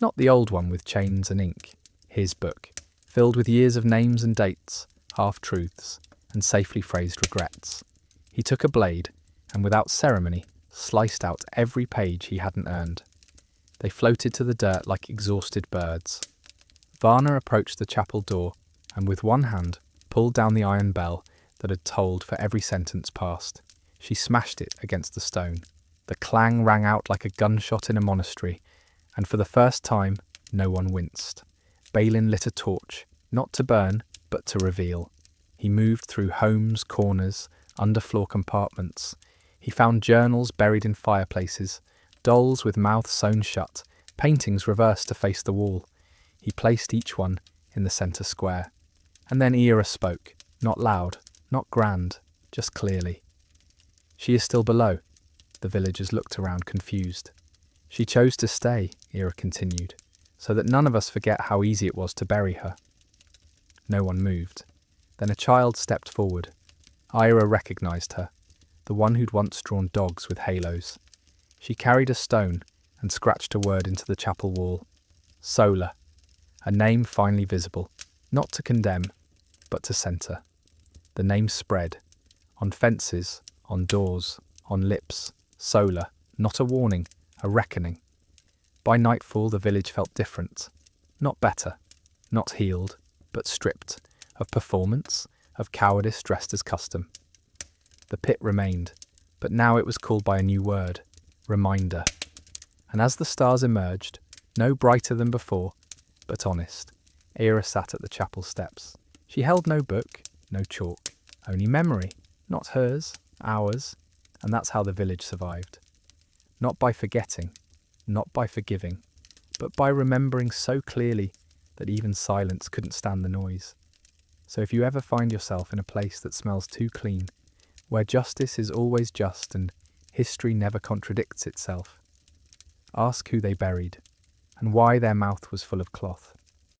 Not the old one with chains and ink, his book, filled with years of names and dates, half-truths, and safely phrased regrets. He took a blade, and without ceremony, sliced out every page he hadn't earned. They floated to the dirt like exhausted birds. Varna approached the chapel door, and with one hand pulled down the iron bell that had tolled for every sentence passed. She smashed it against the stone. The clang rang out like a gunshot in a monastery, and for the first time, no one winced. Balin lit a torch, not to burn, but to reveal. He moved through homes, corners, underfloor compartments. He found journals buried in fireplaces, dolls with mouths sewn shut, paintings reversed to face the wall. He placed each one in the centre square. And then Ira spoke, not loud, not grand, just clearly. She is still below. The villagers looked around confused. She chose to stay, Ira continued, so that none of us forget how easy it was to bury her. No one moved. Then a child stepped forward. Ira recognised her, the one who'd once drawn dogs with halos. She carried a stone and scratched a word into the chapel wall. Sola, a name finally visible, not to condemn, but to centre. The name spread, on fences, on doors, on lips. Sola, not a warning, a reckoning. By nightfall the village felt different. Not better, not healed, but stripped, of performance, of cowardice dressed as custom. The pit remained, but now it was called by a new word, reminder. And as the stars emerged, no brighter than before, but honest, Ira sat at the chapel steps. She held no book, no chalk, only memory, not hers, ours, and that's how the village survived. Not by forgetting, not by forgiving, but by remembering so clearly that even silence couldn't stand the noise. So if you ever find yourself in a place that smells too clean, where justice is always just and history never contradicts itself, ask who they buried and why their mouth was full of cloth.